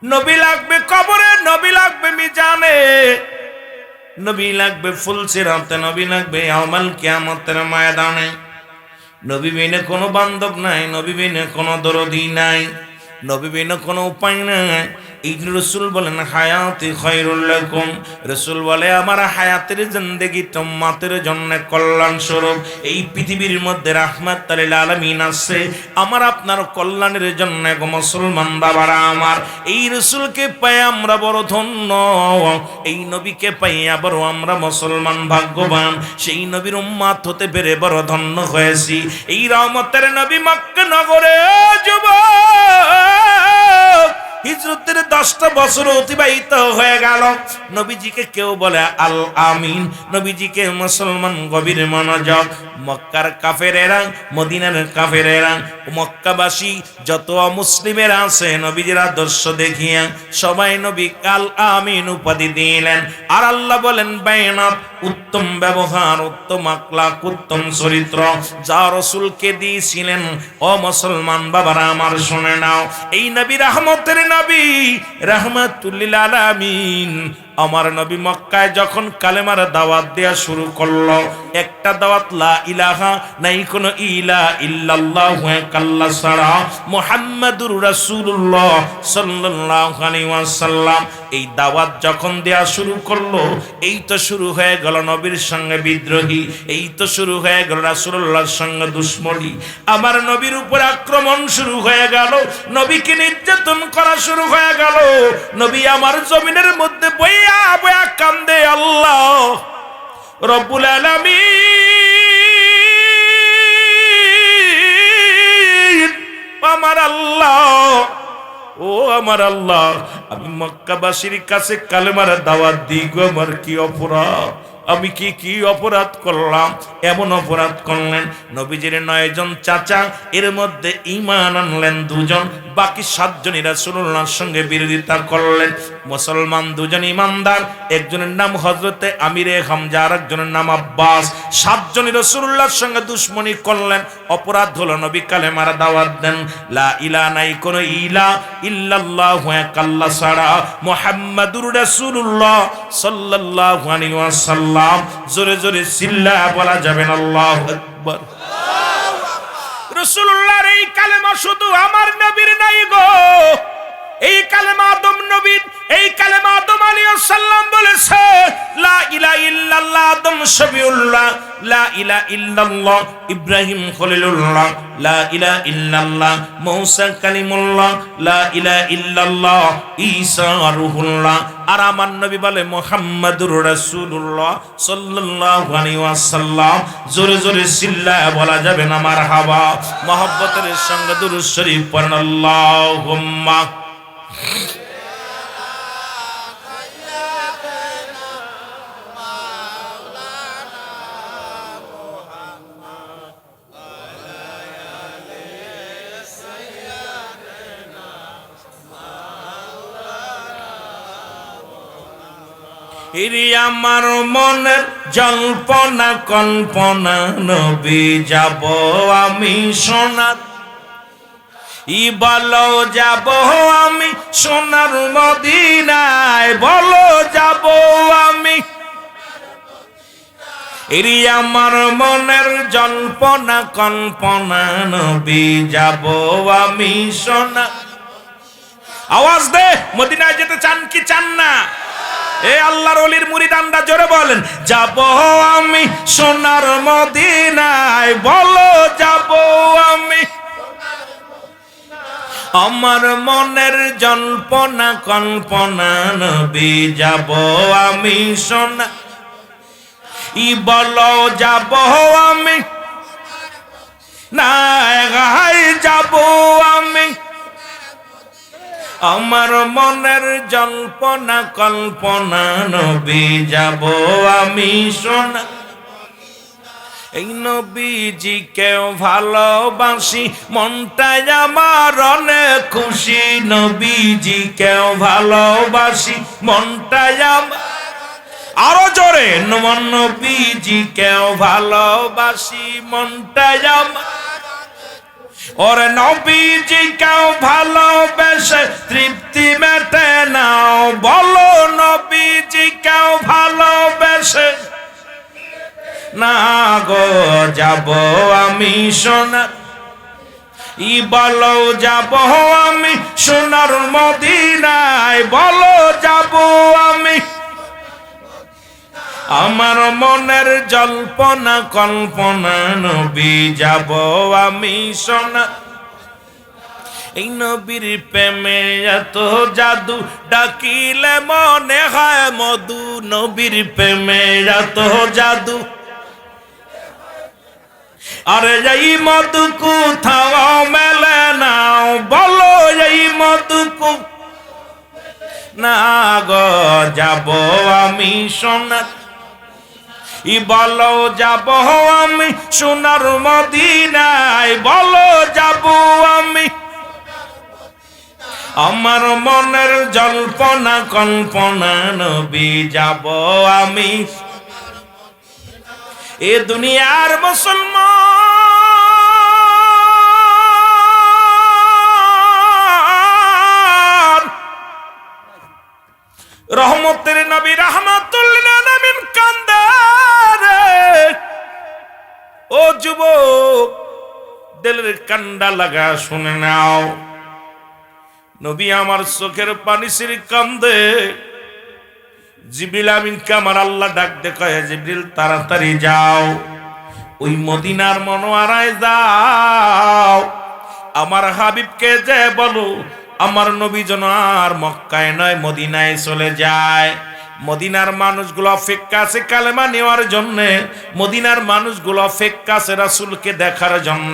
নবী লাগবে কবরে নবী লাগবে মিজানে নবী লাগবে ফুলসিরাতে নবী লাগবে ইয়াউমাল কিয়ামতের ময়দানে নবী বিনে কোনো বান্ধব নাই নবী বিনে কোনো দরদি নাই নবী বিনে কোনো উপায় নাই এই রাসূল বলেন হায়াতি খায়রুল লাকুম রাসূল বলে আমার হায়াতের জিন্দেগি উম্মতের জন্য কল্যাণ স্বরূপ এই পৃথিবীর মধ্যে রাহমাতুল লিল আলামিন আছে আমার আপনার কল্যাণের জন্য গো মুসলমান বাবারা আমার এই রাসূলকে পাই আমরা বড় ধন্য এই নবীকে পাইয়া বড় আমরা মুসলমান ভাগ্যবান সেই নবীর উম্মত হতে পেরে বড় ধন্য হয়েছি এই রহমতের নবী মক্কা নগরে যুবক হিজরতের 10টা বছর অতিবাহিত হয়ে গেল নবীজিকে কেউ বলে আল আমিন নবীজিকে মুসলমান গভীর মনোযোগ মক্কার কাফেরেরা মদিনার কাফেরেরা মক্কাবাসী যত মুসলিমেরা আছে নবীজির আদর্শ দেখিয়া সবাই নবী আল আমিন উপাধি দিলেন আর আল্লাহ বলেন বাইনাত উত্তম ব্যবহার উত্তম আখলাক উত্তম চরিত্র যা রাসূলকে দিয়েছিলেন ও মুসলমান বাবারা আমার শুনে নাও এই নবী রহমতের নবী রাহমাতুল লিল আলামিন আমার নবী মক্কায় যখন কালেমার দাওয়াত দেয়া শুরু করলো একটা দাওয়াত লা ইলাহা নাই কোনো ইলা ইল্লাল্লাহু কাল্লা সারা মুহাম্মাদুর রাসূলুল্লাহ সাল্লাল্লাহু আলাইহি ওয়াসাল্লাম এই দাওয়াত যখন দেয়া শুরু করলো এই তো শুরু হয়ে গেল নবীর সঙ্গে বিদ্রোহী এই তো শুরু হয়ে গেল রাসূলুল্লাহর সঙ্গে দুশমনী আমার নবীর উপর আক্রমণ শুরু হয়ে গেল নবীকে নির্যাতন করা শুরু হয়ে গেল নবী আমার জমিনের মধ্যে বইয়া বইয়া কান্দে আল্লাহ রব্বুল আলামিন আমার আল্লাহ ও আমার আল্লাহ আমি মক্কাবাসীর কাছে কালেমার দাওয়াত দিই গো আমার কি অপরাধ আমি কি অপরাধ করলাম এমন অপরাধ করলেন নবীজির 9 জন চাচা এর মধ্যে ঈমান আনলেন 2 জন বাকি 7 জনই রাসূলুল্লাহর সঙ্গে বিরোধিতা করলেন মুসলমান 2 জন ঈমানদার একজনের নাম হযরতে আমিরে হামজা আর একজনের নাম আব্বাস 7 জনই রাসূলুল্লাহর সঙ্গে দুশমনী করলেন অপরাধ হলো নবী কালেমার দাওয়াত দেন লা ইলাহা নাই কোনো ইলা ইল্লাল্লাহু কাল্লা সারা মুহাম্মাদুর রাসূলুল্লাহ সাল্লাল্লাহু আলাইহি ওয়াসাল্লাম জোরে জোরে চিল্লা বলা যাবে না আল্লাহু আকবার রাসূলুল্লাহর এই কালেমা শুধু আমার নবীর নাই গো এই কালেমা আদম নবীর এই কালেমা আদম আলাইহিস সালাম বলেছে লা ইলাহা ইল্লাল্লাহ আদম শফিউল্লাহ লা ইলাহা ইল্লাল্লাহ ইব্রাহিম খলিলুল্লাহ লা ইলাহা ইল্লাল্লাহ মূসা কালিমুল্লাহ লা ইলাহা ইল্লাল্লাহ ঈসা রূহুল্লাহ আর আমার নবী বলে মুহাম্মাদুর রাসূলুল্লাহ সাল্লাল্লাহু আলাইহি ওয়াসাল্লাম জোরে জোরে চিল্লা বলা যাবে না মারহাবা মহব্বতের সঙ্গে দুরূদ শরীফ পড়েন আল্লাহুম্মা হিরি আমার মনের জল্পনা কল্পনা নবী যাব আমি সোনার বলো যাব আমি সোনার মদিনায় বলো যাব আমি এরি আমার মনের জল্পনা কল্পনা নবী যাব আমি সোনার আওয়াজ দে মদিনায় যেতে চান কি চান না এ আল্লাহর ওলির মুরিদানরা জোরে বলেন যাব আমি সোনার মদিনায় বলো যাব আমি আমার মনের জল্পনা কল্পনা নবী যাব আমি সোনা ই বলো যাব আমি না যাব আমি আমার মনের জল্পনা কল্পনা নবী যাব আমি সোনা এই নবীজিকে ভালোবাসি মনটাই আমার অনেক খুশি নবীজিকে ভালোবাসি মনটাই আমার আরো জোরে নবীজিকে ভালোবাসি মনটাই আমার ওরে নবীজিকে ভালোবেসে তৃপ্তি মেটে নাও বলো নবীজিকে ভালোবেসে না গো যাব আমি সোনার ই বলো যাব আমি সোনার মদিনায় বলো যাব আমি আমার মনের জল্পনা কল্পনা নবী যাব আমি সোনা এই নবীর প্রেমে এত জাদু ডাকিলে মনে হয় মধু নবীর প্রেমে এত জাদু আরে এই মধু কোথাও মেলে না বলো এই মধু না গো যাব আমি সোনার ই বলো যাব আমি সোনার মদিনায় বলো যাব আমি আমার মনের জল্পনা কল্পনা নবী যাব আমি এ দুনিয়ার মুসলমান রহমতের নবী রাহমাতুল লিল আলামিন কান্দে ও যুবক দিলের কান্ডা লাগা শুনে নাও নবী আমার চোখের পানি ছিঁড়ে কান্দে জিবরিল আমিনকে আমার আল্লাহ ডাক দে কয় জিবরিল তাড়াতাড়ি যাও ওই মদিনার মনোয়ারায় যাও আমার হাবিবকে যে বলো আমার নবী যেন আর মক্কায় নয় মদিনায় চলে যায় মদিনার মানুষগুলো অপেক্ষা আছে কালেমা নেওয়ার জন্য মদিনার মানুষগুলো অপেক্ষা আছে রাসূলকে দেখার জন্য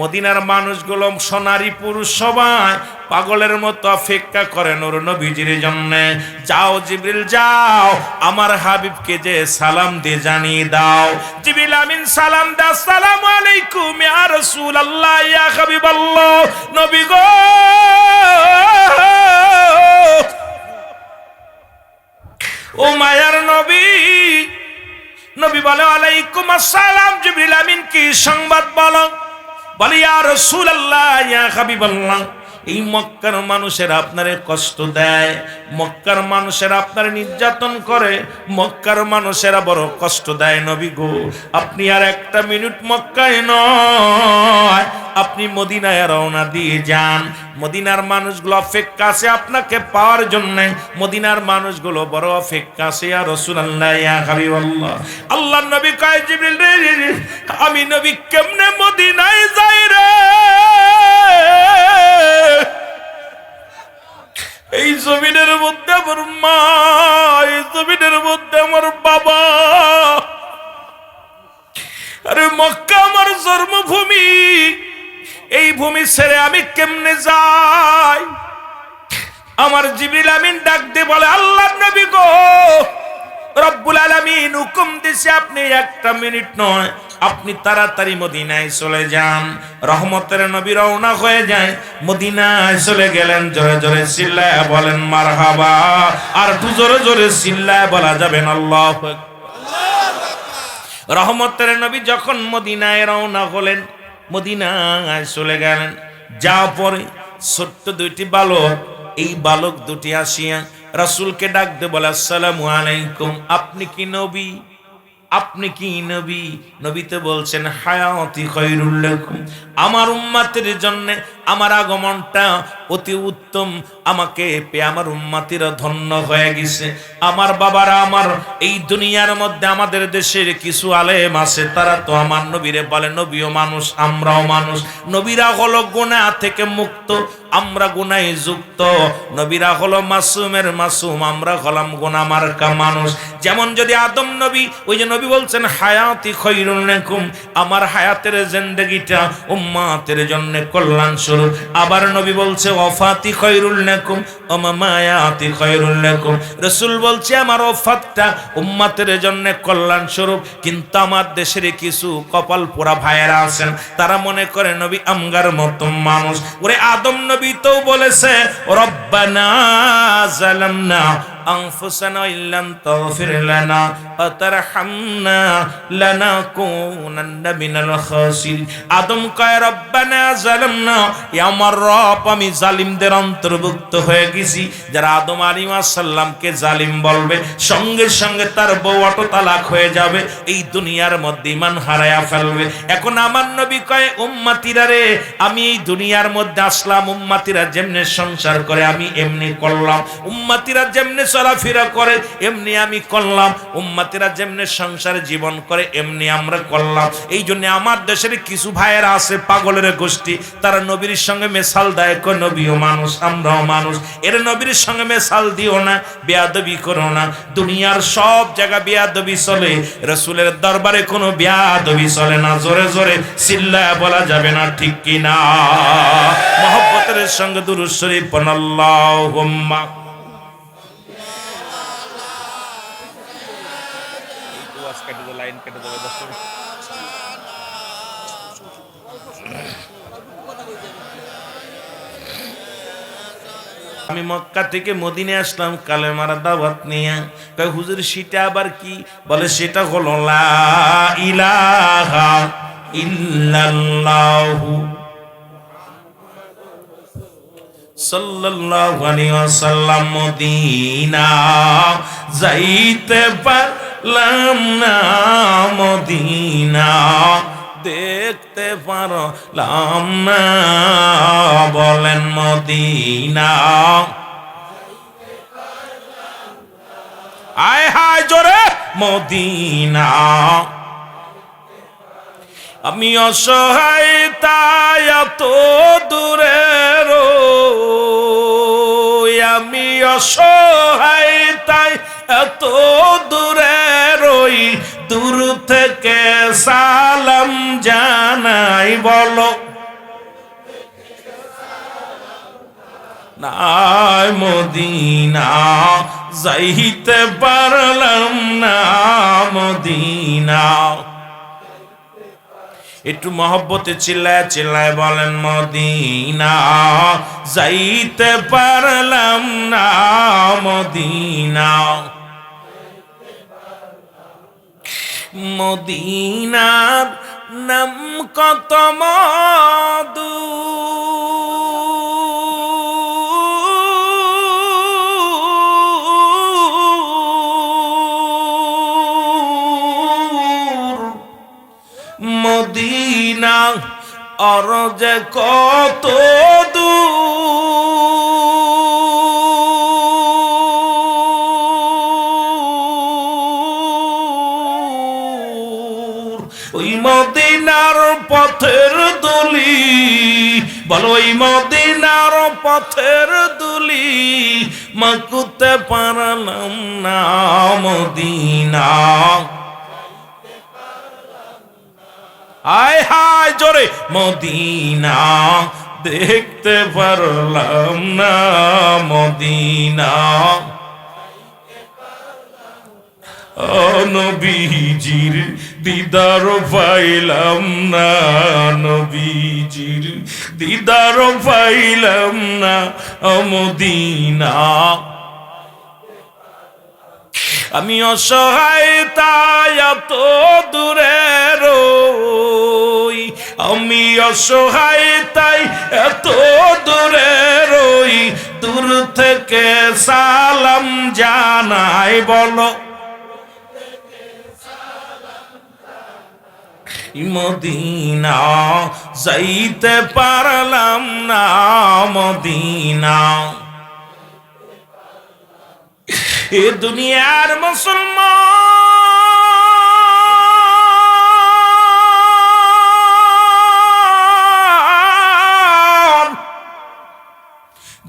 মদিনার মানুষগুলো সোনারী পুরুষ সবাই পাগলের মতো অপেক্ষা করে নূর নবীজির জন্য যাও জিবরিল যাও আমার হাবিবকে যে সালাম দিয়ে জানিয়ে দাও জিবরিল আমিন সালাম দা আসসালামু আলাইকুম ইয়া রাসূলুল্লাহ ইয়া হাবিবাল্লাহ নবী গো ও মায়ার নবী নবী বলে আলাইকুম আসসালাম জিবরিল আমিন কি সংবাদ বলো বলে ইয়া রাসূলুল্লাহ ইয়া হাবিবাল্লাহ এই মক্কার মানুষেরা আপনারে কষ্ট দেয় মক্কার মানুষেরা আপনারে নির্যাতন করে মক্কার মানুষেরা বড় কষ্ট দেয় নবী গো আপনি আর একটা মিনিট মক্কায় নয় আপনি মদিনায় রওনা দিয়ে যান মদিনার মানুষগুলো অপেক্ষা আছে আপনাকে পাওয়ার জন্য মদিনার মানুষগুলো বড় অপেক্ষা আছে ইয়া রাসূলুল্লাহ ইয়া হাবিবাল্লাহ আল্লাহর নবী কয় জিবরিল রে আমি নবী কেমনে মদিনায় যাই রে এই জমিনের মধ্যে আমার মা এই জমিনের মধ্যে আমার বাবা আরে মক্কা আমার জন্মভূমি এই ভূমি ছেড়ে আমি কেমনে যাই আমার জিবরিল আমিন ডাক দিয়ে বলে আল্লাহর নবী গো রব্বুল আলামিন হুকুম দিছে আপনি একটা মিনিট নয় আপনি তাড়াতাড়ি মদিনায় চলে যান রহমতের নবী রওনা হয়ে যায় মদিনায় চলে গেলেন জোরে জোরে চিল্লায়া বলেন মারহাবা আর একটু জোরে জোরে চিল্লায়া বলা যাবেন আল্লাহু আকবার রহমতের নবী যখন মদিনায় রওনা হলেন মদিনায় চলে গেলেন যাওয়ার পরে ছোট্ট দুইটি বালক এই বালক দুটি আসিয়া রাসূলকে ডাক দিয়ে বলে আসসালামু আলাইকুম আপনি কি নবী আপনি কি নবী নবীতে বলছেন হায়াতি খায়রুল লাকুম আমার উম্মতের জন্য আমার আগমনটা অতি উত্তম, আমাকে পেয়ে আমার উম্মতিরা ধন্য হয়ে গেছে। আমার বাবারা, আমার এই দুনিয়ার মধ্যে আমাদের দেশের কিছু আলেম আছে, তারা তো আমার নবীরে বলে নবীও মানুষ, আমরাও মানুষ। নবীরা হলো গুনাহ থেকে মুক্ত, আমরা গুনাহে যুক্ত। নবীরা হলো মাসুমের মাসুম, আমরা হলাম গুনাহ মার্কা মানুষ। যেমন যদি আদম নবী, ওই যে নবী বলছেন হায়াতি খৈরুল লাকুম, আমার হায়াতের জিন্দেগিটা উম্মতের জন্য কল্যাণ স্বরূপ। আবার নবী বলছে ওয়াফাতি খৈরুল লাকুম ওয়া মামায়াতি খৈরুল লাকুম, রাসূল বলছে আমার ওয়াফাতটা উম্মতের জন্য কল্যাণ স্বরূপ। কিন্তু আমার দেশের কিছু কপাল পোড়া ভাইয়েরা আছেন, তারা মনে করে নবী আমগার মতো মানুষ। ওরে আদম নবী তো বলেছে রব্বানা যালামনা আনফুসানা ইল্লাম তাগফির লানা ওয়া তারহামনা লানাকুনান্না মিনাল খাসিরিন। আদম কয় রব্বানা যালামনা, আমার রব আমি জালিমদের অন্তর্ভুক্ত হয়ে গেছি। যারা আদম আলাইহিস সালামকে জালিম বলবে, সঙ্গে সঙ্গে তার বউ অটো তালাক হয়ে যাবে, এই দুনিয়ার মধ্যে ঈমান হারায়া ফেলবে। এখন আমার নবী কয় উম্মতিরা রে, আমি এই দুনিয়ার মধ্যে আসলাম, উম্মতিরা যেমনে সংসার করে আমি এমনি করলাম, উম্মতিরা যেমনে চলাফেরা করে এমনি আমি করলাম, উম্মতিরা যেমনে সংসারে জীবন করে এমনি আমরা করলাম। এই জন্য আমার দেশের কিছু ভাইয়েরা আছে পাগলের গোষ্ঠী, তারা নবীর সঙ্গে মেশাল দেয়, কয় নবীও মানুষ, আমরাও মানুষ। এর নবীর সঙ্গে মেশাল দিও না, বেয়াদবি করো না। দুনিয়ার সব জায়গা বেয়াদবি চলে, রাসূলের দরবারে কোনো বেয়াদবি চলে না। জোরে জোরে চিল্লায়া বলা যাবে না, ঠিক কি না? মহব্বতের সঙ্গে দুরূদ শরীফ পড়ুন, আল্লাহুম্মা। আমি মক্কা থেকে মদিনে আসলাম কালেমার দাওয়াত নিয়ে। কয় হুজুর সেটা আবার কি? বলে সেটা হলো লা ইলাহা ইল্লাল্লাহু সাল্লাল্লাহু আলাইহি ওয়াসাল্লাম। মদিনা যাইতে পারলাম না, মদিনা দেখতে পারলাম না, বলেন মদিনা। আয় হায় জোরে মদিনা। আমি অসহায় তাই এত দূরে রই, আমি অসহায় তাই এত দূরে রই, দূর থেকে সালাম জানাই, বলো নাই মদিনা যাইতে পারলাম না, মদিনা। একটু মহব্বতে চিল্লায় চিল্লায় বলেন মদিনা যাইতে পারলাম না, মদিনা। মদিনার নাম কত মধু, মদিনা আর যে কত দূর, ওই মদিনার পথের দুলি, বলো ওই মদিনার পথের দুলি মাকুতে পারলাম না, মদিনা। আয় হায় জোরে মদিনা দেখতে পারলাম না, মদিনা। নবীজির দিদার পাইলাম না, নবীজির দিদার পাইলাম না, মদিনা। আমি অসহায় তাই এত দূরে রই, আমি অসহায় তাই এত দূরে রই, দূর থেকে সালাম জানাই, বলো মদিনা যাইতে পারলাম না মদিনা। এ দুনিয়ার মুসলমান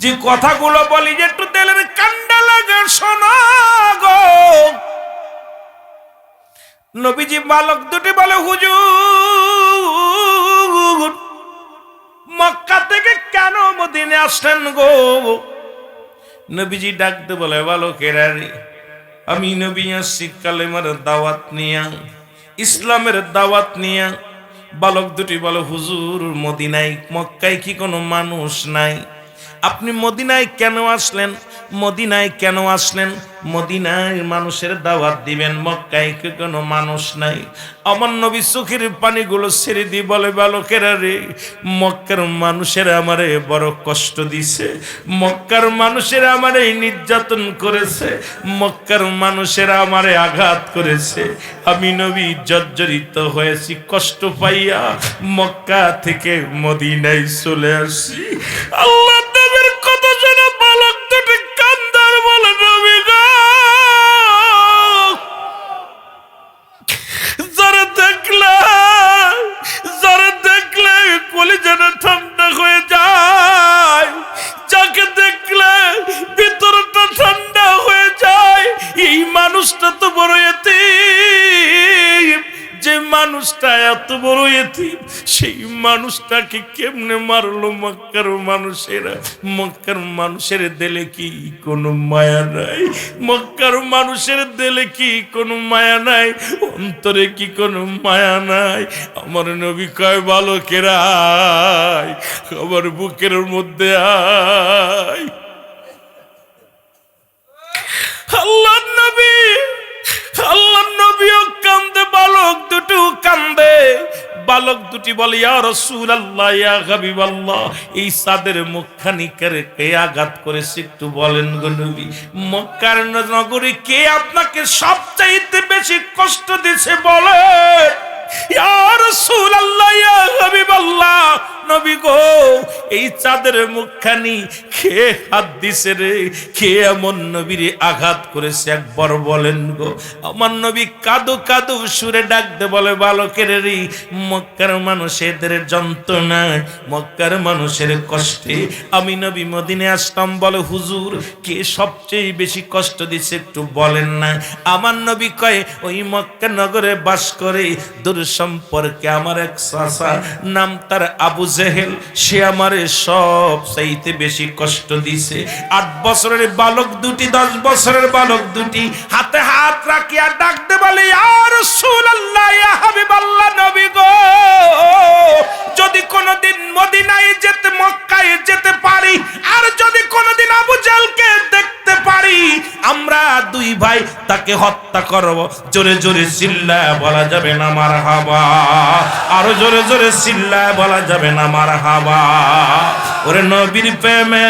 যে কথাগুলো বলি যে একটু দিলের কান্ডা লাগে শোনা গো। নবীজি বালক দুটি বলে হুজুর মক্কা থেকে কেন মদিনে আসলেন গো? নবীজি ডাকতে বলে বালকেরা রে, আমি নবী আসছি কালেমার দাওয়াত নিয়া, ইসলামের দাওয়াত নিয়া। বালক দুটি বলে হুজুর মদিনায় মক্কায় কি কোনো মানুষ নাই? আপনি মদিনায় কেন আসলেন? মদিনায় কেন আসলেন? মদিনায় মানুষের দাওয়াত দিবেন, মক্কায় কি কোনো মানুষ নাই? আমার নবী চোখের পানিগুলো ছেড়ে দিয়ে বলে বালকেরা রে, মক্কার মানুষের আমারে বড় কষ্ট দিছে, মক্কার মানুষের আমারে নির্যাতন করেছে, মক্কার মানুষের আমারে আঘাত করেছে। আমি নবী জর্জরিত হয়েছি, কষ্ট পাইয়া মক্কা থেকে মদিনায় চলে আসি। আল্লাহ নবীর কথা শুনে বালক দুটি কান্দার বলে নবী গো, যারা দেখলে কলিজাটা ঠান্ডা হয়ে যায়, যাকে দেখলে ভিতরটা ঠান্ডা হয়ে যায়, এই মানুষটা তো বড় এতিম। যে মানুষটা এত বড় এতিম, সেই মানুষটাকে কেমনে মারলো মক্কার মানুষেরা? মক্কার মানুষের দিলে কি কোনো মায়া নাই? মক্কার মানুষের দিলে কি কোনো মায়া নাই? অন্তরে কি কোনো মায়া নাই? আমার নবী কয় বালকেরা আয়, আমার বুকের মধ্যে আয়। আল্লাহ নবীও কান্দে, বালক দুটিও কান্দে। বালক দুটি বলে ইয়া রাসূলুল্লাহ, ইয়া হাবিবাল্লাহ, এই সাদের মুখখানি কে আঘাত করেছে একটু বলেন গো নবী? মক্কার নগরী কে আপনাকে সবচাইতে বেশি কষ্ট দিয়েছে বলেন? ইয়া রাসূলুল্লাহ, ইয়া হাবিবাল্লাহ, নবী গো এই চাঁদের মুখখানি কে হাত দিছে রে? কে এমন নবীরে আঘাত করেছে একবার বলেন গো? আমার নবী কাদো কাদো সুরে ডাকতে বলে বালকের রে, মক্কার মানুষের যন্ত্রণায়, মক্কার মানুষের কষ্টে আমি নবী মদিনে আসলাম। বলে হুজুর কে সবচেয়ে বেশি কষ্ট দিচ্ছে একটু বলেন না? আমার নবী কয় ওই মক্কা নগরে বাস করে দূর সম্পর্কে আমার এক চাচা, নাম তার আবু জেহেল, সে আমারে সব চাইতে বেশি কষ্ট দিছে। 8 বছরের বালক দুটি, 10 বছরের বালক দুটি হাতে হাত রাখিয়া ডাকতে বলে ইয়া রাসূলুল্লাহ, ইয়া হাবিবাল্লাহ, নবী গো যদি কোনদিন মদিনায় যেতে, মক্কায় যেতে পারি, আর যদি কোনদিন আবু জাহলকে দেখতে পারি, আমরা দুই ভাই তাকে হত্যা করব। জোরে জোরে চিল্লায় বলা যাবে না মারহাবা? আরো জোরে জোরে চিল্লায় বলা যাবে না মারহাবা? ওরে নবীর প্রেমে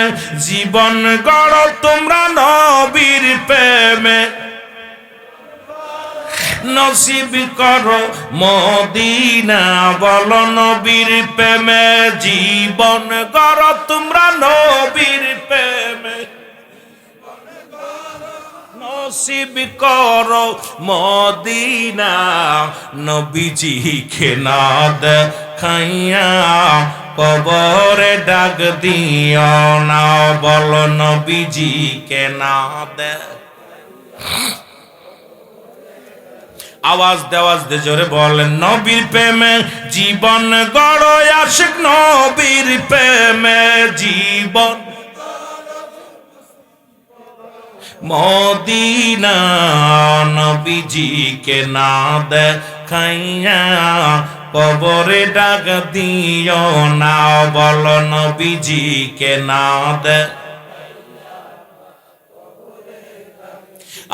জীবন গড়ো তোমরা, নবীর প্রেমে নসিব করো মদিনা, বলো নবীর প্রেমে জীবন গড়ো তোমরা, নবীর প্রেমে নসিব করো মদিনা। নবীজি খেনা দেখাইয়া কবরে ডাক দিও না, বলো নবীজি কেনা দে। আওয়াজ দে জোরে বলেন নবীর প্রেমে জীবন গড়ো আশিক, নবীর প্রেমে জীবন মদিনা। নবীজিকে না দেখাইয়া কবরে ডাক দিও না, বলো নবীজিকে না দে।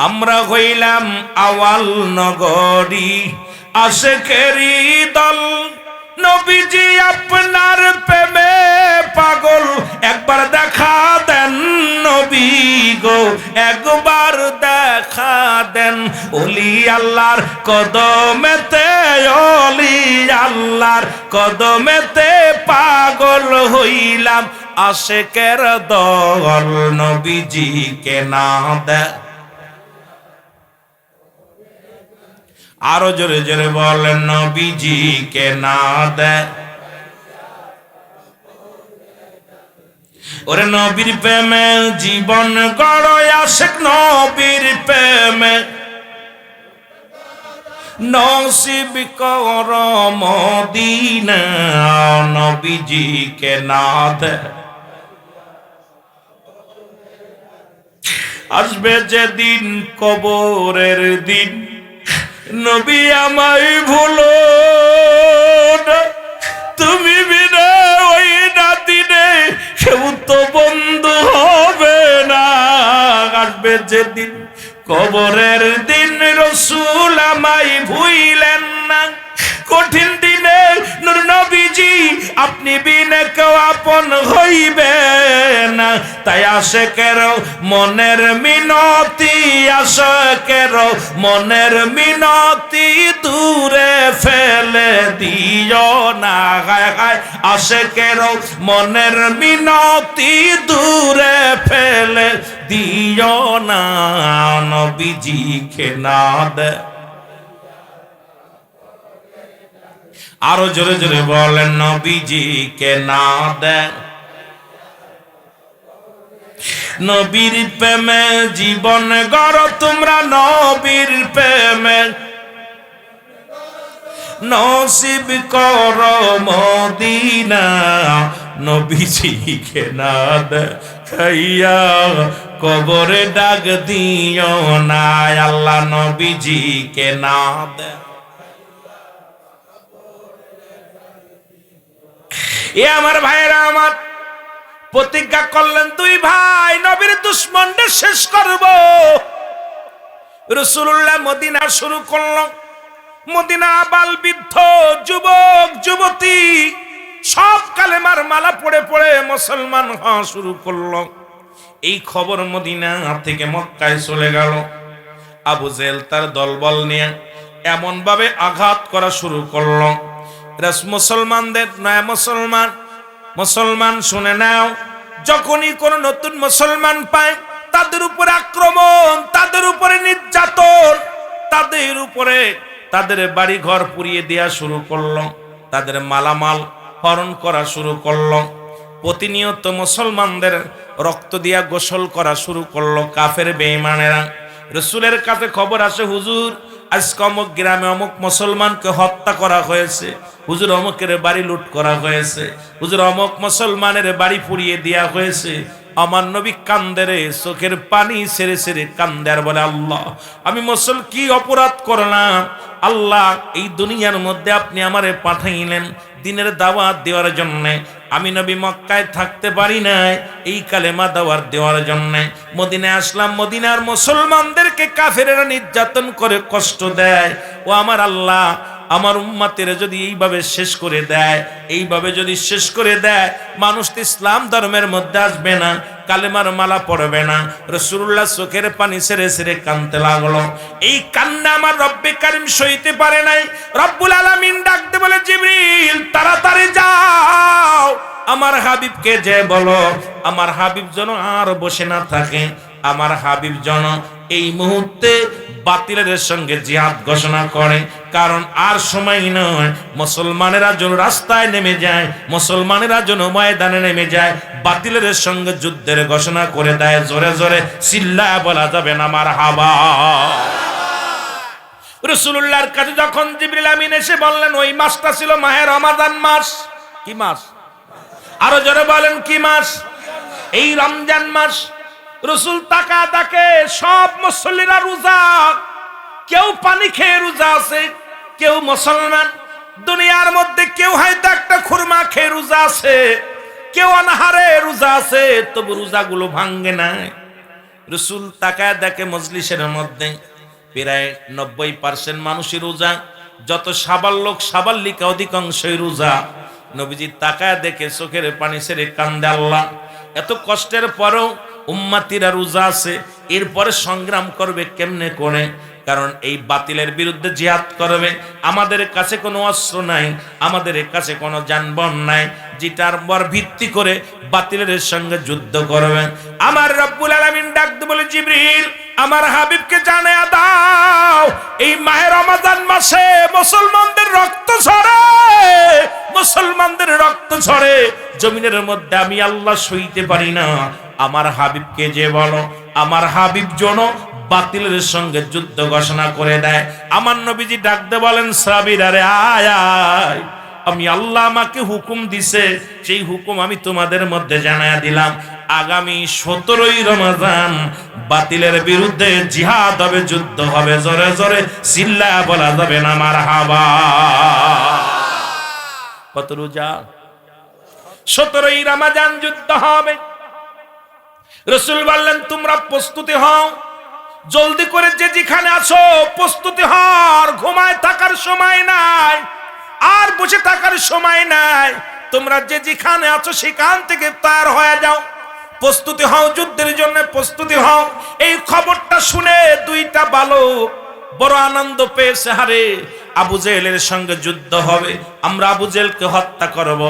আমরা হইলাম আওয়াল নগরী, আশেকেরি দল নবীজি আপনার প্রেমে পাগল, একবার দেখা দেন নবী গো, একবার দেখা দেন। ওলি আল্লাহর কদমেতে, ওলি আল্লাহর কদমেতে পাগল হইলাম, আশেকের দল নবীজিকে না দেয়। আরো জোরে জোরে বলেন, নবীজিকে না দেয়। ওরে নবীর প্রেমে জীবন গড়, আশেক নবীর প্রেমে নসিব কর মদিনা, নবীজিকে না দেয়। আসবে যেদিন কবরের দিন, নবী আমায় ভুলো না, তুমি বিনা ওই না দিনে কেউ তো বন্ধু হবে না। আসবে যেদিন কবরের দিন, রসুল আমায় ভুইলেন না, কঠিন দিনে নূর নবীজি আপনি বিনে কেউ আপন হইবে না। তাই আশেকের মনের মিনতি, আশেকের মনের মিনতি দূরে ফেলে দিও না। গায় গায় আশেকের মনের মিনতি দূরে ফেলে দিও না, নবীজিকে না দেয়। আরো জোরে জোরে বলেন, নবীজিকে না দেয়। নবীর প্রেমে জীবন গড় তোমরা, নবীর প্রেমে নসিব কর মদিনা, নবীজিকে না দেয় খাইয়া কবরে ডাক দিও না, আল্লাহ নবীজিকে না দেয়। এ আমার ভাইরা আমার, প্রতিজ্ঞা করলেন দুই ভাই নবীর দুশমনদের শেষ করব। রাসূলুল্লাহ মদিনা শুরু করল। মদিনা আবাল বৃদ্ধ যুবক যুবতী সব কালেমার মালা পড়ে পড়ে মুসলমান হওয়া শুরু করলো। এই খবর মদিনা থেকে মক্কায় চলে গেল। আবু জেহেল তার দলবল নিয়ে এমন ভাবে আঘাত করা শুরু করলো, মুসলমানদের নয় মুসলমান শুনে নাও, যখনই কোন নতুন মুসলমান পায় তাদের উপরে আক্রমণ, তাদের উপরে নির্যাতন, তাদের উপরে তাদের বাড়ি ঘর পুড়িয়ে দেওয়া শুরু করলো, তাদের মালামাল হরণ করা শুরু করলো। প্রতিনিয়ত মুসলমানদের রক্ত দিয়া গোসল করা শুরু করলো কাফের বেঈমানেরা। রাসূলের কাছে খবর আসে, হুজুর আজকে অমুক গ্রামে অমুক মুসলমানকে হত্যা করা হয়েছে, হুজুর অমুকের বাড়ি লুট করা হয়েছে, হুজুর অমুক মুসলমানের বাড়ি পুড়িয়ে দেওয়া হয়েছে। আমার নবী কান্দে রে, চোখের পানি ছেড়ে ছেড়ে কান্দে আর বলে, আল্লাহ আমি কি অপরাধ করলাম? আল্লাহ এই দুনিয়ার মধ্যে আপনি আমারে পাঠাইলেন দিনের দাওয়াত দেওয়ার জন্য। আমি নবী মক্কায় থাকতে পারি নাই এই কালেমা দাওয়াত দেওয়ার জন্য। মদিনায় আসলাম, মদিনার মুসলমানদেরকে কাফেরেরা নির্যাতন করে কষ্ট দেয়। ও আমার আল্লাহ, আমার উম্মতের যদি এইভাবে শেষ করে দেয়, এইভাবে যদি শেষ করে দেয়, মানুষ তো ইসলাম ধর্মের মধ্যে আসবে না, কালেমার মালা পড়বে না। রাসূলুল্লাহ চোখের পানি ছেড়ে ছেড়ে কাঁদতে লাগলো। এই কান্না আমার রব্বে কারীম সইতে পারে নাই। রব্বুল আলামিন ডাকতে বলে, জিবরিল তাড়াতাড়ি যাও, আমার হাবিবকে যে বলো আমার হাবিব যেন আর বসে না থাকে, আমার হাবিব যেন এই মুহূর্তে বাতিলের সঙ্গে জিহাদ ঘোষণা করে। কারণ আর সময় নয়, মুসলমানেরা যেন রাস্তায় নেমে যায়, মুসলমানেরা যেন ময়দানে নেমে যায়, বাতিলের সঙ্গে যুদ্ধের ঘোষণা করে দেয়। জোরে জোরে চিল্লায় বলা যাবে না মারহাবা। রাসূলুল্লাহর কাছে যখন জিবরিল আমিন এসে বললেন, ওই মাসটা ছিল মাহে রমাদান মাস। কি মাস? আরো জোরে বলেন, কি মাস? এই রমজান মাস। রাসূল তাকা তাকে সব মুসল্লিরা রোজা, কেউ পানি খেয়ে রোজা আছে, কেউ মুসলমান দুনিয়ার মধ্যে কেউ হয়তো একটা খুরমা খেয়ে রোজা আছে, কেউ অনাহারে রোজা আছে, তবু রোজাগুলো ভাঙ্গে নাই। রাসূল তাকায় দেখে মজলিসের মধ্যে প্রায় 90% মানুষই রোজা, যত সাবাল লোক সাবাল্লিকা অধিকাংশই রোজা। নবীজি তাকায় দেখে চোখের পানি ছেড়ে কান্দে, আল্লাহ এত কষ্টের পরেও উম্মাতিরা রোজা আছে, এরপরে সংগ্রাম করবে কেমনে করে? কারণ এই বাতিলের বিরুদ্ধে জিহাদ করবে। আমাদের কাছে কোনো অস্ত্র নাই, আমাদের কাছে কোনো যানবাহন নাই, যেটার উপর ভিত্তি করে বাতিলের সঙ্গে যুদ্ধ করবে। আমার রব্বুল আলামিন ডাক দিয়ে বলে, জিবরিল আমার হাবিবকে জানায়া দাও, এই মাহে রমাদান মাসে মুসলমানদের রক্ত ঝরে, মুসলমানদের রক্ত ঝরে জমিনের মধ্যে, আমি আল্লাহ সইতে পারি না। আমার হাবিবকে যে বলো, আমার হাবিব যেন বাতিলের সঙ্গে যুদ্ধ ঘোষণা করে দেয়। আমার নবীজি ডাকতে বলেন, সাবির আরে আয় আয়, আমি আল্লাহ আমাকে হুকুম দিছে, সেই হুকুম আমি তোমাদের মধ্যে জানায়া দিলাম। আগামী 17ই রমজান বাতিলের বিরুদ্ধে জিহাদ হবে, যুদ্ধ হবে। জোরে জোরে চিল্লায়া বলা যাবে না মারহাবা। কত রোজা? 17ই রমজান যুদ্ধ হবে। রাসূল বললেন, তোমরা প্রস্তুতি হও, জলদি করে যে যেখানে আছো প্রস্তুতি হও। ঘুমায় থাকার সময় নাই, আর বসে থাকার সময় নাই। তোমরা যে যেখানে আছো সেখান থেকে তার হয়ে যাও, প্রস্তুতি হও, যুদ্ধের জন্য প্রস্তুতি হও। এই খবরটা শুনে দুইটা বালক বড় আনন্দ পেয়েছে, হারে আবু জেহেলের সঙ্গে যুদ্ধ হবে, আমরা আবু জেহেলকে হত্যা করব।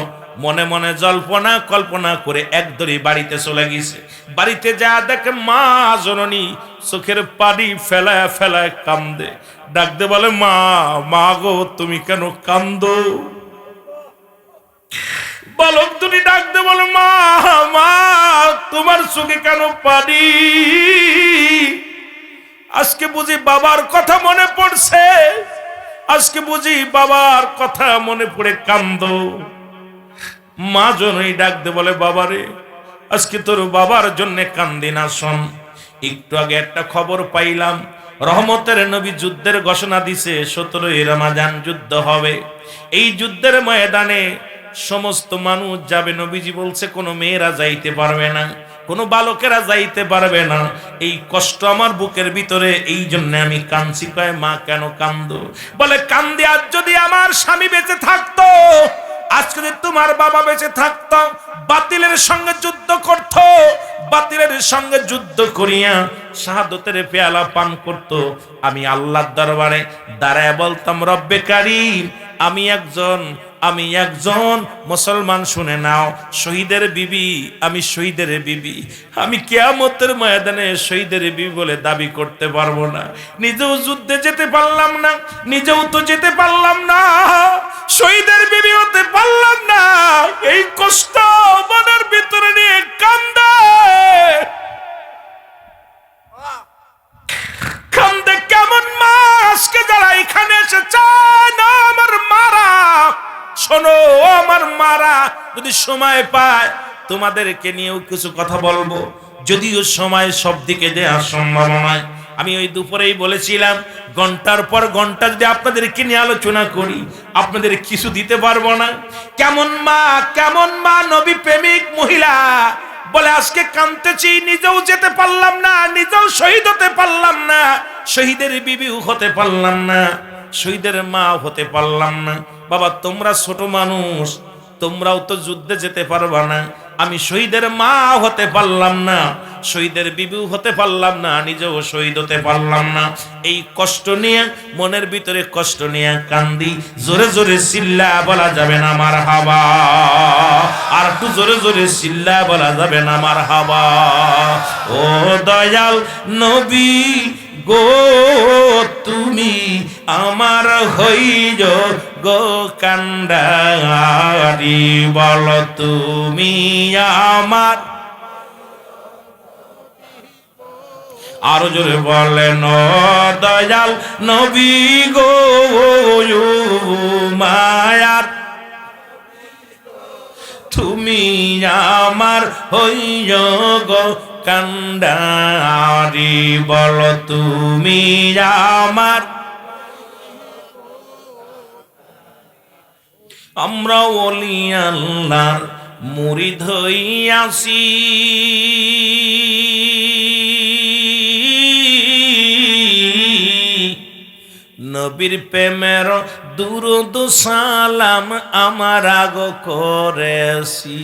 মনে মনে জল্পনা কল্পনা করে একদরই বাড়িতে চলে গেছে। বাড়িতে যা দেখে মা জননী চোখের পানি ফেলায় ফেলায় কান্দে। ডাকতে বলে, মা মা গো তুমি কেন কান্দো? বালক দুটি ডাকতে বলে, মা মা তোমার চোখে কেন পানি? আজকে বুঝি বাবার কথা মনে পড়ছে, আজকে বুঝি বাবার কথা মনে পড়ে কান্দো। মা জনই ডাকতে বলে, বাবারে আজকে তোর বাবার জন্য কান্দি না। শোন, একটু আগে একটা খবর পাইলাম, রহমতের নবী যুদ্ধের ঘোষণা দিছে, 17ই রমজান যুদ্ধ হবে। এই যুদ্ধের ময়দানে সমস্ত মানুষ যাবে। নবীজি বলছে কোনো মেয়েরা যাইতে পারবে না, কোনো বালকেরা যাইতে পারবে না। এই কষ্ট আমার বুকের ভিতরে, এই জন্য আমি কাঁদছি। কয়, মা কেন কান্দো? বলে, কান্দি আজ যদি আমার স্বামী বেঁচে থাকতো, আজকে যদি তোমার বাবা বেঁচে থাকতো, বাতিলের সঙ্গে যুদ্ধ করত, বাতিলের সঙ্গে যুদ্ধ করিয়া শাহাদতের পেয়ালা পান করত, আমি আল্লাহর দরবারে দাঁড়ায় বলতাম, রব্বে কারীম আমি একজন মুসলমান, শুনে নাও, শহীদের বিবি, আমি শহীদের বিবি। আমি কিয়ামতের ময়দানে শহীদের বিবি বলে দাবি করতে পারবো না। নিজেও যুদ্ধে যেতে পারলাম না, নিজেও তো যেতে পারলাম না, শহীদের বিবি হতে পারলাম না। এই কষ্ট মনের ভিতরে নিয়ে কান্দে কান্দে কেমন মা? আজকে যারা এখানে এসে চায় না আমার মারা, শোনো আমার মারা, যদি সময় পায় তোমাদেরকে নিয়েও কিছু কথা বলবো, যদিও সময় সব দিকে দেওয়া সম্ভব নয়। আমি ওই দুপুরেই বলেছিলাম, ঘন্টার পর ঘন্টা যদি আপনাদেরকে নিয়ে আলোচনা করি, আপনাদের কিছু দিতে পারবো না। কেমন মা নবী প্রেমিক মহিলা বলে, আজকে কাঁদতেছি, নিজেও যেতে পারলাম না, নিজেও শহীদ হতে পারলাম না, শহীদের বিবিও হতে পারলাম না, শহীদের মা হতে পারলাম না। বাবা তোমরা ছোট মানুষ, তোমরাও তো যুদ্ধে যেতে পারবা না। আমি শহীদের মা হতে পারলাম না, শহীদের বিবিও হতে পারলাম না, নিজেও শহীদ হতে পারলাম না। এই কষ্ট নিয়ে, মনের ভিতরে কষ্ট নিয়ে কান্দি। জোরে জোরে চিল্লা বলা যাবে না মারহাবা? আর একটু জোরে জোরে চিল্লা বলা যাবে না মারহাবা? ও দয়াল নবী গো, তুমি আমার হইজ গো কান্ডারি, বলো তুমি আমার। আরো জোরে বলেন, দয়াল নবী গো মায়ার, তুমি আমার হইজ গো কান্ডারি, বলো তুমি আমার। আমরা ওলি আল্লাহর মুরিদ হইয়াছি, নবীর প্রেমের দুরূদ সালাম আমার আগ করেছি,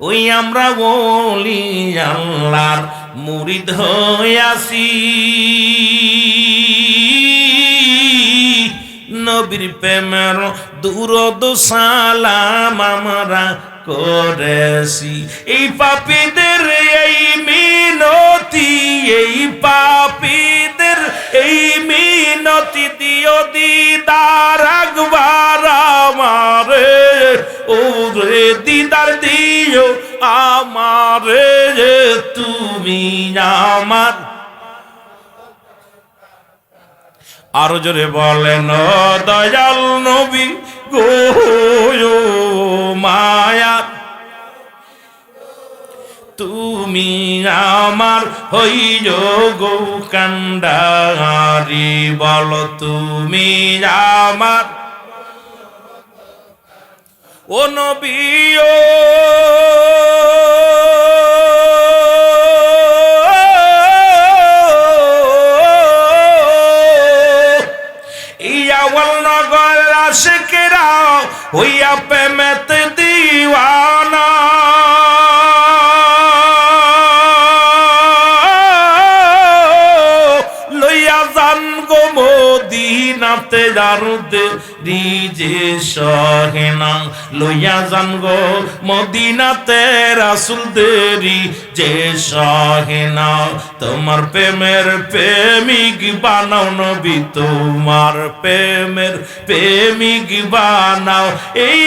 ওই আমরা ওলি আল্লাহর মুরিদ হইয়াছি। নবীর প্রেমের দুরূদ সালাম আমরা করেছি। এই পাপীদের এই মিনতি, এই পাপীদের এই মিনতি দিও দিদার একবার আমারে, ওরে দিদার দিও আমারে, তুমি আমার। আরো জোরে বলেন দয়াল নবী গো মায়া, তুমি আমার হইও গো কান্ডারি, বলো তুমি আমার ও নবী ও ইয়াওয়াল নগর আশিকেরা হইয়া প্রেমেতে দিওয়ানা, লইয়া যান গো মদিনাতে জারুদে রিজে সহেনা, লইয়া যান গো মদিনাতে রাসূল দেরি যে সহেনা। তোমার প্রেমের প্রেমিক বানাও নবী, তোমার প্রেমের প্রেমিক বানাও, এই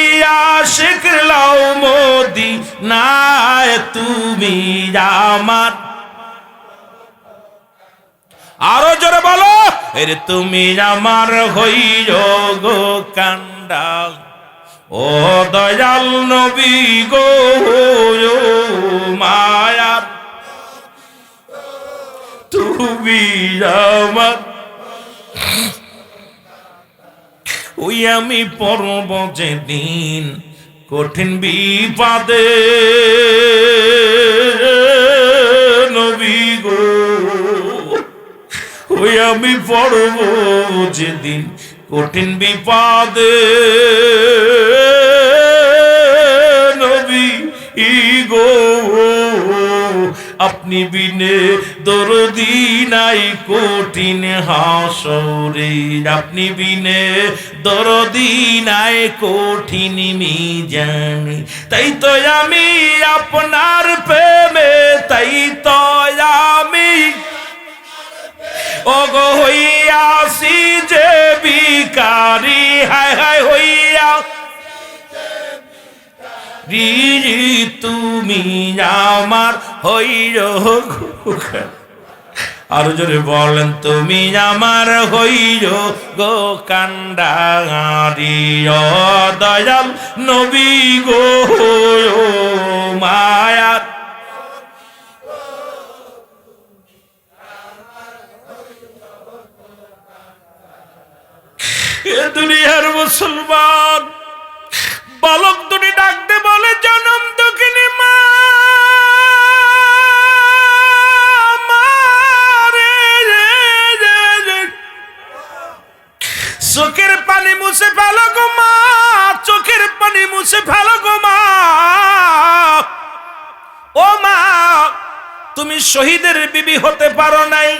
আশিক লাও মদিনায় তুমি আমার। আরো জোরে বলো এরে তুমি আমার হইও গো কান্ডা, ও দয়াল নবী গো মায়া, তুমি আমার। ওই আমি পড়ব যেদিন কঠিন বিপদে নবী গো, ওই আমি পড়ব যেদিন কঠিন বিপদে নবী গো, আপনি বিনে দরদি নাই কঠিন হাসরে, আপনি বিনে দরদি নাই কঠিন মিজানে। তাই তো আমি আপনার প্রেমে, তাই তো আমি ওগো হইয়াছি যে বিকারি, হায় হায় হইয়া রিজি তুমি আমার হইও। আর জোরে বলেন তুমি আমার হইও গো কান্ডারি, ও দয়াল নবী গো মায়া। দুনিয়ার মুসলমান বালক দুটি ডাকতে বলে জনম দুঃখিনী মা, চোখের পানি মুছে ফেলো গো মা, চোখের পানি মুছে ফেলো গো মা। ও মা তুমি শহীদের বিবি হতে পারো নাই,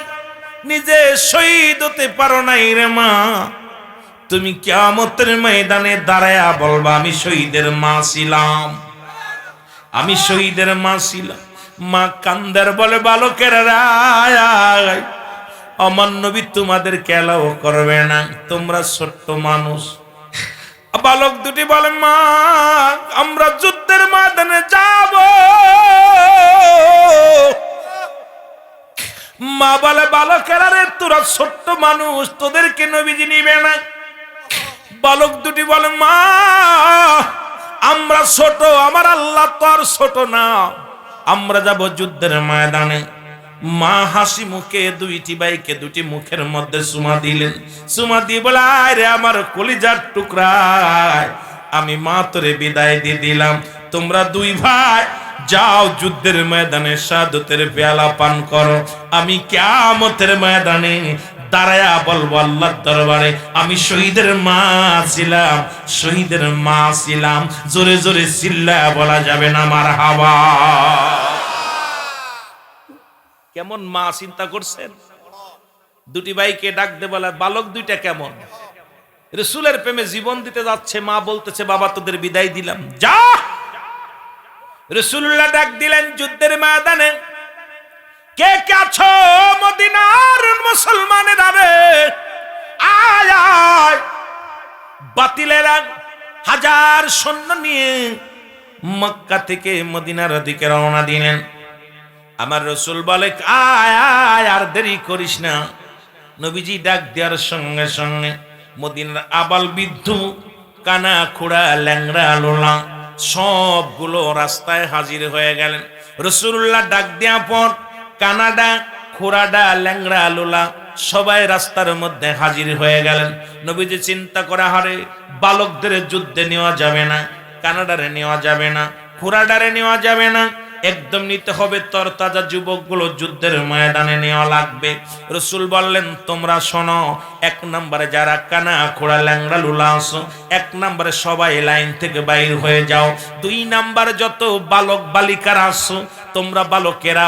নিজে শহীদ হতে পারো নাই রে মা, তুমি কিয়ামতের ময়দানে দাঁড়ায়া বলবা আমি শহীদের মা ছিলাম, আমি শহীদের মা ছিলাম। মা কান্দার বলে বালকের রায় আমার নবী তোমাদের কেলাও করবে না, তোমরা ছোট্ট মানুষ। বালক দুটি বলে মা আমরা যুদ্ধের ময়দানে যাব। মা বলে বালকেরা রে তোরা ছোট্ট মানুষ, তোদেরকে নবীজি নিবে না। বালক দুটি বলে মা আমরা ছোট, আমার আল্লাহ তো আর ছোট না, আমরা যাব যুদ্ধের ময়দানে। মা হাসি মুখে দুইটি ভাইকে দুটি মুখের মধ্যে চুমা দিলেন, চুমা দিয়ে বলে আরে আমার কলিজার টুকরা, আমি মা তোরে বিদায় দিয়ে দিলাম, তোমরা দুই ভাই যাও যুদ্ধের ময়দানে শাহাদাতের পেয়ালা পান করো, আমি কিয়ামতের ময়দানে দাঁড়ায়া বলবো আল্লাহর দরবারে, আমি শহীদের মা ছিলাম, শহীদের মা ছিলাম। জোরে জোরে চিল্লায়া বলা যাবে না মারহাবা। কেমন মা চিন্তা করছেন? দুটি ভাইকে ডাক দে বলা, বালক দুইটা কেমন, রাসূলের প্রেমে জীবন দিতে যাচ্ছে, মা বলতেছে বাবা তোদের বিদায় দিলাম, যা। রাসূলুল্লাহ ডাক দিলেন যুদ্ধের ময়দানে, কে কে আছো মদিনার মুসলমানেরা রে, আয় আয়। বাতিলেরা হাজার সৈন্য নিয়ে মক্কা থেকে মদিনার দিকে রওনা দিলেন। আমার রাসূল বলে আয় আয়, আর দেরি করিস না। নবীজি ডাক দেওয়ার সঙ্গে সঙ্গে মদিনার আবাল বৃদ্ধ, কানা খোড়া, ল্যাংড়া লোলা সবগুলো রাস্তায় হাজির হয়ে গেলেন। রাসূলুল্লাহ ডাক দেওয়ার পর কানাডা, খোড়াডা, ল্যাংড়া লোলা সবাই রাস্তার মধ্যে হাজির হয়ে গেলেন। নবীজি চিন্তা করা, হারে বালকদের যুদ্ধে নেওয়া যাবে না, কানাডারে নেওয়া যাবে না, খোড়াডারে নেওয়া যাবে না, একদম নিতে হবে তরতাজা যুবকগুলো, যুদ্ধের ময়দানে নেওয়া লাগবে। রাসূল বললেন তোমরা শোনো, এক নম্বরে যারা কানা খোড়া ল্যাংড়া লুলা আছো, এক নম্বরে সবাই লাইন থেকে বাইর হয়ে যাও। দুই নাম্বার যত বালক বালিকারা আছো, তোমরা বালকেরা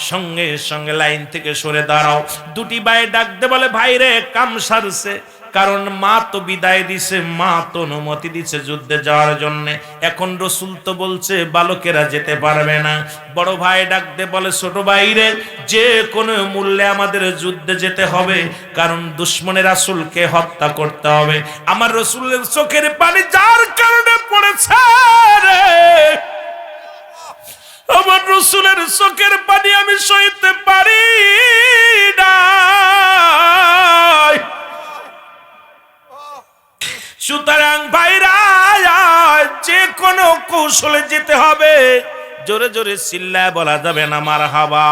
সঙ্গে সঙ্গে লাইন থেকে সরে দাঁড়াও। দুটি ভাই ডাকতে বলে ভাই রে, কাম সারছে, কারণ মা তো বিদায় দিছে, মা তো অনুমতি দিছে যুদ্ধে যাওয়ার জন্য, এখন রাসূল তো বলছে বালকেরা যেতে পারবে না। বড় ভাই ডাকতে বলে ছোট ভাই রে, যে কোনো মূল্যে আমাদের যুদ্ধে যেতে হবে, কারণ দুশমনের রাসূলকে হত্যা করতে হবে। আমার রাসূলের চোখের পানি যার কারণে পড়েছে রে, আমার রাসূলের চোখের পানি আমি সইতে পারি না। সুতরাং ভাইরা, যে কোনো কৌশলে যেতে হবে। জোরে জোরে চিল্লায় বলা যাবে না মারহাবা।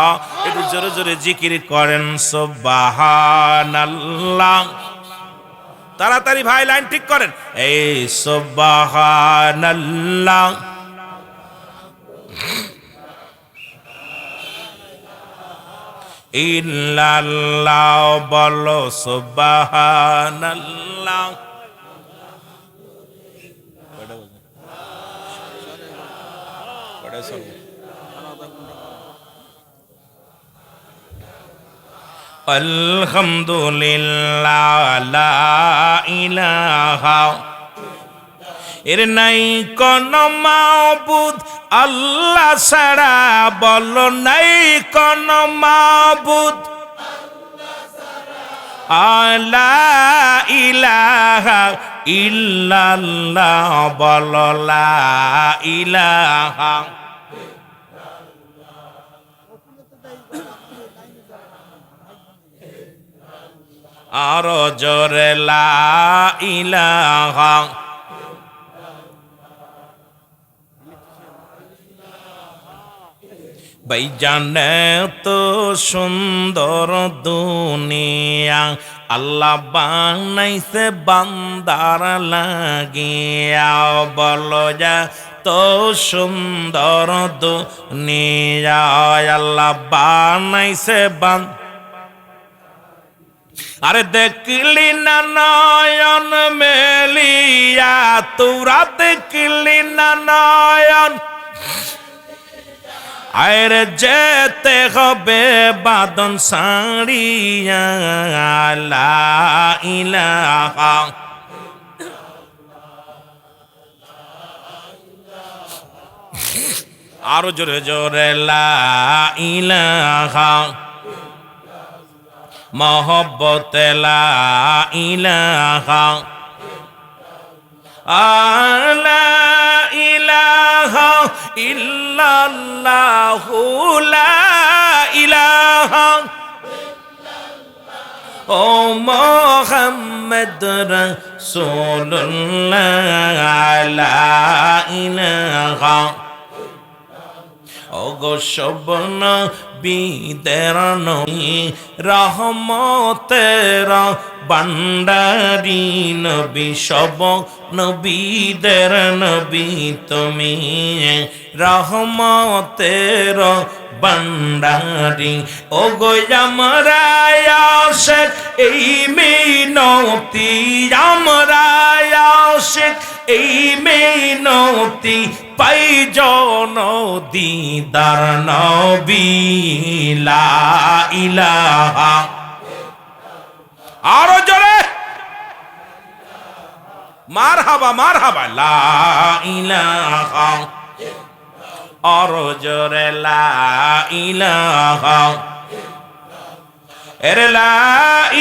একটু জোরে জোরে জিকির করেন সুবহানাল্লাহ। তাড়াতাড়ি ভাই লাইন ঠিক করেন, এই সুবহানাল্লাহ। ইল্লাল্লাহ বলো সুবহানাল্লাহ। আলহামদুলিল্লাহ লা ইলাহা, এর নাই কোন মাবুদ আল্লাহ ছাড়া, বলো নাই কোন মাবুদ, লা ইলাহা ইল্লাল্লাহ, বলো লা ইলাহা। আরো জোরে লা ইলাহা। ভাইজান তো সুন্দর দুনিয়া আল্লাহ বানাইছে বান্দার লাগিয়া, বলো যা তো সুন্দর দুনিয়া আল্লাহ বানাইছে আরে দেখলি না নয়ন মেলিয়া, তোরা দেখলি না নয়ন, আরে যেতে হবে বাদন সাড়িয়া, লা ইলাহা। আরো জোরে জোরে লা ইলাহা। মোহব্বত লা ইলাহা, লা ইলাহা ইল্লাল্লাহু, লা ইলাহা ও মুহাম্মদ রাসূলুল্লাহ, লা ইলাহা। ওগো সবন বিদের নবী, রহমতের ভান্ডারী নবী, সব নবীদের নবী তুমি, রহমতের ভান্ডারি ও গো আমরা আশিক এই মিনতি আমরা আশিক এই মিনতি পাই জন দিদার নবী লা ইলাহা আরো জোরে মারহাবা লা ইলাহা আরো জোরে লা ইলাহা এরে লা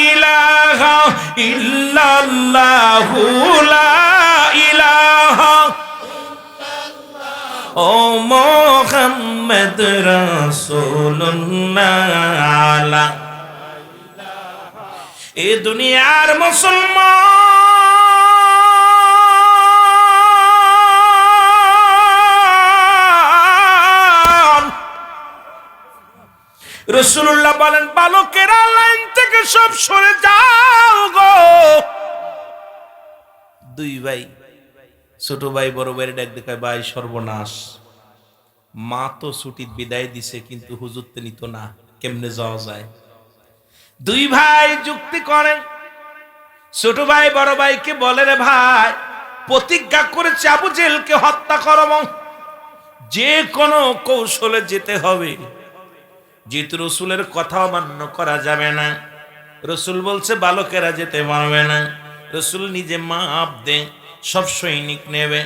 ইলাহা ইল্লাল্লাহু লা ইলাহা ও মুহাম্মদ রাসূলুল্লাহ এ দুনিয়ার মুসলমান রাসূলুল্লাহ বলেন বালকেরা লাইন থেকে সব সরে যাও গো। দুই ভাই ছোট ভাই বড় ভাইয়ের ডাক দেখায় ভাই সর্বনাশ, মা তো ছুটির বিদায় দিছে কিন্তু হুজুর তো নিত না, কেমনে যাওয়া যায়? দুই ভাই যুক্তি করেন, ছোট ভাই বড় ভাইকে বলে রে ভাই প্রতিজ্ঞা করেছে আবু জেহেলকে হত্যা করব, যে কোনো কৌশলে যেতে হবে, যেহেতু রসুলের কথা অমান্য করা যাবে না। রসুল বলছে বালকেরা যেতে পারবে না। রসুল নিজে মাপ দে, সব সৈনিক নেবে,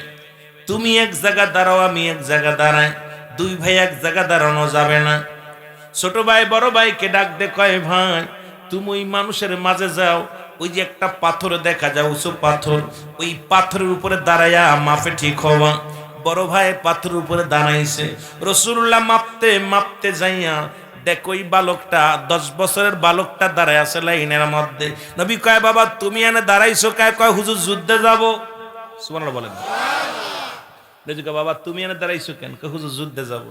তুমি এক জায়গা দাঁড়াও আমি এক জায়গা দাঁড়াই, দুই ভাই এক জায়গা দাঁড়ানো যাবে না। ছোট ভাই বড় ভাইকে ডাক দে কয় ভাই তুমি ওই মানুষের মাঝে যাও, ওই যে একটা পাথর দেখা যায় উঁচু পাথর, ওই পাথরের উপরে দাঁড়াইয়া মাপে ঠিক হওয়া। বড় ভাই পাথরের উপরে দাঁড়াইছে, রসুল্লাহ মাপতে মাপতে যাইয়া দেখো ওই বালকটা 10 বছরের বালকটা দাঁড়ায় আছে লাইনের মধ্যে। নবী কয় বাবা তুমি এনে দাঁড়াইছো কয় হুজুর যুদ্ধে যাবো। সুবহানাল্লাহ বলেন। নবী কয় বাবা তুমি এনে দাঁড়াইছো কেন? কয় হুজুর যুদ্ধে যাবো।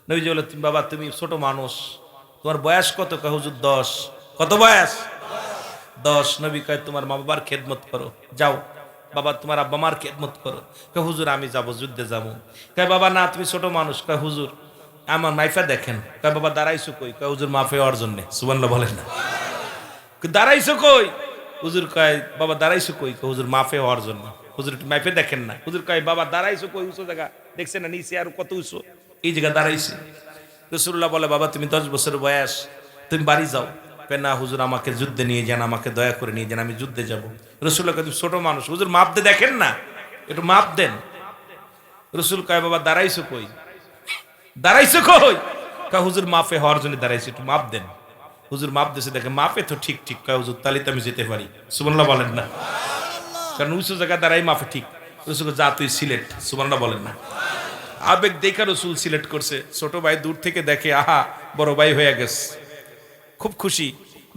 নবী বলে বাবা তুমি ছোট মানুষ, তোমার বয়স কত? কয় হুজুর 10। কত বয়স? 10। নবী কয় তোমার মা বাবার খেদমত করো, যাও বাবা তোমার আব্বা মার খেদমত করো। কয় হুজুর আমি যাবো, যুদ্ধে যাবো। কয় বাবা না তুমি ছোট মানুষ। কয় হুজুর আমার মাইফা দেখেন। কয় বাবা দাঁড়াইছো কই? কয় হুজুর মাফে হওয়ার জন্য। সুবহানাল্লাহ বলেন না। দাঁড়াইছো কই? হুজুর কয় বাবা দাঁড়াইছো কই? কয় হুজুর মাফে হওয়ার জন্য। হুজুর একটু মাইফে দেখেন না। হুজুর কয় বাবা দাঁড়াইছো কই? উঁচু জায়গা দেখছেন না, নিচে আর কত উঁচু, এই জায়গা দাঁড়াইছে। রাসূলুল্লাহ বলে বাবা তুমি 10 বছর বয়স, তুমি বাড়ি যাও। কয় না হুজুর আমাকে যুদ্ধে নিয়ে যান, আমাকে দয়া করে নিয়ে যান, আমি যুদ্ধে যাব। রাসূলুল্লাহ কয় তুমি ছোট মানুষ, হুজুর মাপ দে দেখেন না, একটু মাপ দেন। রাসূল কয় বাবা দাঁড়াইছো কই? দাঁড়াইছো কই? কয় হুজুর মাফে হওয়ার জন্য দাঁড়াইছি, একটু মাপ দেন। হুজুর মাপ দিয়েছে, দেখে মাপে তো ঠিক ঠিক। কয় হুজুর তাহলে তো আমি যেতে পারি। সুবহানাল্লাহ বলেন না, কারণ উঁচু জায়গা দাঁড়াই মাফে ঠিক। রসুল যা তুই সিলেট। সুবহানাল্লাহ বলেন না। আবেগ দেখা রসুল সিলেক্ট করছে। ছোট ভাই দূর থেকে দেখে আহা বড় ভাই হয়ে গেছে, খুব খুশি।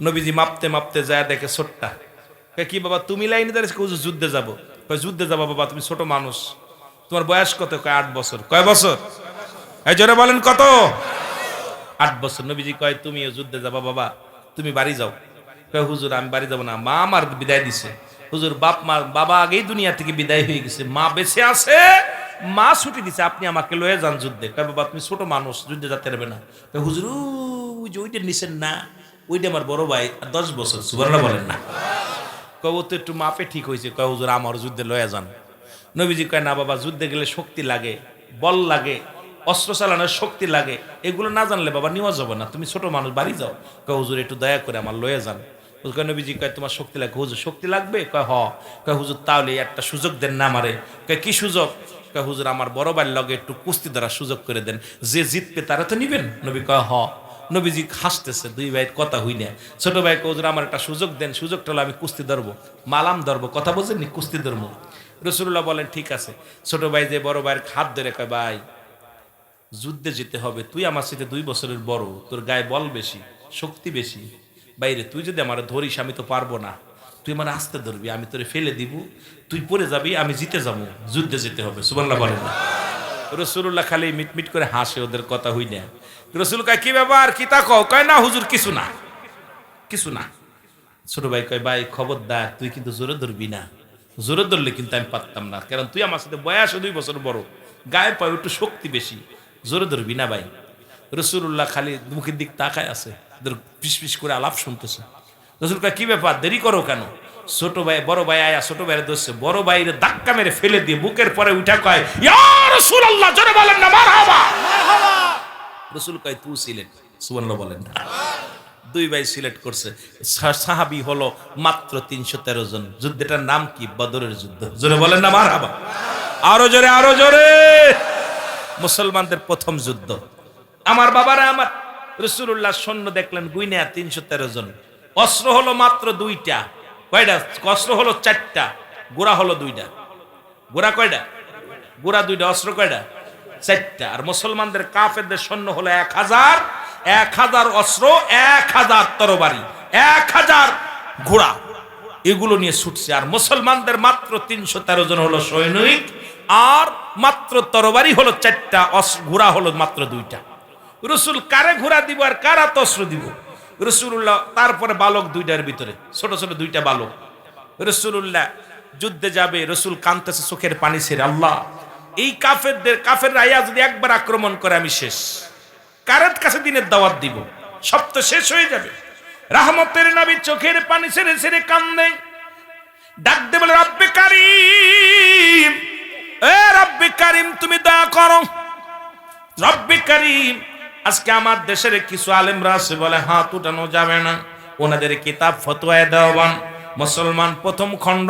নবীজি মাপতে মাপতে যায় দেখে ছোট্টা। কি বাবা তুমি লাইনে দাঁড়িয়েছো? হুজুর যুদ্ধে যাবো। কয় যুদ্ধে যাবো বাবা, তুমি ছোট মানুষ, তোমার বয়স কত? কয় 8 বছর। কয় বছর? এই জোরে বলেন কত? 8 বছর। নবীজি কয় তুমিও যুদ্ধে যাবা বাবা, তুমি বাড়ি যাও। কয় হুজুর আমি বাড়ি যাবো না, মা আমার বিদায় দিছে। হুজুর বাবা আগেই দুনিয়া থেকে বিদায় হয়ে গেছে, মা বেঁচে আছে, মা ছুটি দিছে, আপনি আমাকে লয়ে যান যুদ্ধে। কয় বাবা তুমি ছোট মানুষ, যুদ্ধে যেতে পারবে না। কয় হুজুর ওই যে ওইটা নিছেন না, ওইটা আমার বড় ভাই 10 বছর। সুবহানাল্লাহ বলেন না। কয় ও তো একটু মাপে ঠিক হয়েছে। কয় হুজুর আমার যুদ্ধে লয়ে যান। নবীজি কয় না বাবা যুদ্ধে গেলে শক্তি লাগে, বল লাগে, অস্ত্র চালানোর শক্তি লাগে, এগুলো না জানলে বাবা নিওয়াজ হবে না, তুমি ছোট মানুষ বাড়ি যাও। কয় হুজুর একটু দয়া করে আমার লয়ে যান। নবীজি কয় তোমার শক্তি লাগবে? হুজুর শক্তি লাগবে? কয় হ। কয় হুজুর তাহলে একটা সুযোগ দেন না আমারে। কয় কি সুযোগ? কয় হুজুর আমার বড় ভাইয়ের লগে একটু কুস্তি দ্বারা সুযোগ করে দেন, যে জিতবে তারা তো নিবেন। নবী কয় হ। নবীজি হাসতেছে, দুই ভাইয়ের কথা হই না। ছোট ভাই কয় হুজুর আমার একটা সুযোগ দেন, সুযোগটা হলো আমি কুস্তি ধরবো, মালাম ধরবো, কথা বোঝেননি, কুস্তি ধরবো। রাসূলুল্লাহ বলেন ঠিক আছে। ছোট ভাই যে বড় ভাইয়ের হাত ধরে কয় ভাই যুদ্ধে যেতে হবে, তুই আমার সাথে 2 বছরের বড়, তোর গায়ে বল বেশি, শক্তি বেশি, বাইরে তুই যদি আমার ধরিস আমি তো পারবো না, তুই আমার আস্তে ধরবি, আমি তোরে ফেলে দিব, তুই পড়ে যাবি, আমি জিতে যাবো, যুদ্ধে যেতে হবে। সুবহানাল্লাহ বলেন না। রাসূলুল্লাহ খালি মিটমিট করে হাসে, ওদের কথা হই না। রাসূল কয় কি ব্যাপার, কি তা কও? কয় না হুজুর কিছু না, কিছু না। ছোট ভাই কয় ভাই খবরদার তুই কিন্তু জোরে ধরবি না, জোরে ধরলে কিন্তু আমি পারতাম না, কারণ তুই আমার সাথে বয়সে 2 বছর বড়, গায়ে পায়ে একটু শক্তি বেশি, জোরে ধরবি না ভাই। রাসূলুল্লাহ খালি মুখের দিক তাকায় আছে, পিস পিস করে আলাপ শুনতেছে। রাসূল কয় কি ব্যাপার, দেরি করো কেন? ছোট ভাই বড় ভাই আয়া ছোট ভাইয়ের ধরছে, বড় ভাইয়ের ধাক্কা মেরে ফেলে দিয়ে বুকের পরে উঠা কয়, ইয়া রাসূলুল্লাহ, জোরে বলেন না মারহাবা। রাসূল কয় তুই সিলেক্ট, সুবহানাল্লাহ বলেন না। দুই ভাই সিলেক্ট করছে, সাহাবী হলো মাত্র 313 জন। যুদ্ধটার নাম কি? বদরের যুদ্ধ। জোরে বলেন না মারহাবা। আরো জোরে, আরো জোরে। মুসলমানদের প্রথম যুদ্ধ। আমার বাবারা, আমার রাসূলুল্লাহ সৈন্য দেখলেন গুইনা 313 জন। অস্ত্র হলো মাত্র 2টা। কয়টা অস্ত্র? হলো 4টা। গোরা হলো 2টা। গোরা কয়টা? গোরা 2টা। অস্ত্র কয়টা? 4টা। আর মুসলমানদের কাফেরদের সৈন্য হলো 1000। 1000 অস্ত্র, 1000 তরবারি, 1000 ঘোড়া, এগুলো নিয়ে ছুটছে। আর মুসলমানদের মাত্র 313 জন হলো সৈনিক, আর মাত্র তরবারি হলো 4টা, ঘোড়া হলো মাত্র 2টা। রাসূল কারে ঘোড়া দিব আর কারা অস্ত্র দিব? রাসূলুল্লাহ তারপরে বালক 2টার ভিতরে ছোট ছোট 2টা বালক। রাসূলুল্লাহ যুদ্ধে যাবে, রাসূল কাঁদতেছে, চোখের পানি ছেড়ে, আল্লাহ এই কাফেররা আয়া যদি একবার আক্রমণ করে আমি শেষ। কারের কাছে দিনের দাওয়াত দিব, সব তো শেষ হয়ে যাবে। রহমতের নবী চোখের পানি ছেড়ে ছেড়ে কান্দে, ডাক দে বলে, রব্বে কারীম, এ রব্বে কারীম, তুমি দয়া করো। রব্বে কারীম, আজকে আমার দেশের কিছু আলেমরা আছে বলে হাত উঠানো যাবে না, ওনাদের কিতাব ফতোয়ায়ে দেওবান মুসলমান প্রথম খণ্ড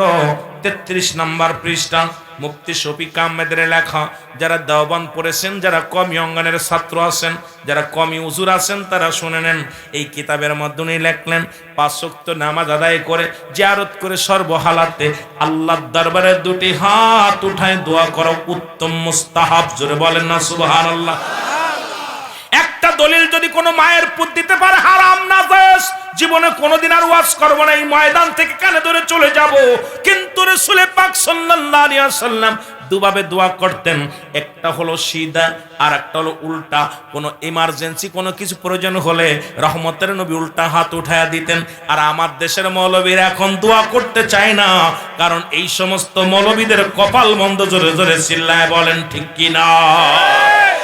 33 নম্বর পৃষ্ঠা, মুফতি শফিক আহমেদের লেখা। যারা দেওবান পড়েছেন, যারা কমি অঙ্গনের ছাত্র আছেন, যারা কমি হুজুর আছেন, তারা শুনে নেন। এই কিতাবের মধ্যে উনি লেখলেন 5 ওয়াক্ত নামাজ আদায় করে, জিয়ারত করে, সর্বহালাতে আল্লাহর দরবারে 2টি হাত উঠায় দোয়া করা উত্তম মুস্তাহাব। জোরে বলেন না সুবহানাল্লাহ। একটা দলিল যদি কোনো মায়ের পুত দিতে পারে হারাম না জায়েজ, জীবনে কোনোদিন আর ওয়াজ করব না, এই ময়দান থেকে কানে ধরে চলে যাব। কিন্তু রাসূল পাক সাল্লাল্লাহু আলাইহি ওয়াসাল্লাম দুভাবে দোয়া করতেন, একটা হলো সিধা আর একটা হলো উল্টা। কোনো ইমার্জেন্সি কোনো কিছু প্রয়োজন হলে রহমতের নবী উল্টা হাত উঠায়া দিতেন। আর আমার দেশের মৌলবীরা এখন দোয়া করতে চায় না, কারণ এই সমস্ত মৌলবীদের কপাল মন্দ। জোরে জোরে চিল্লায় বলেন ঠিক কি না?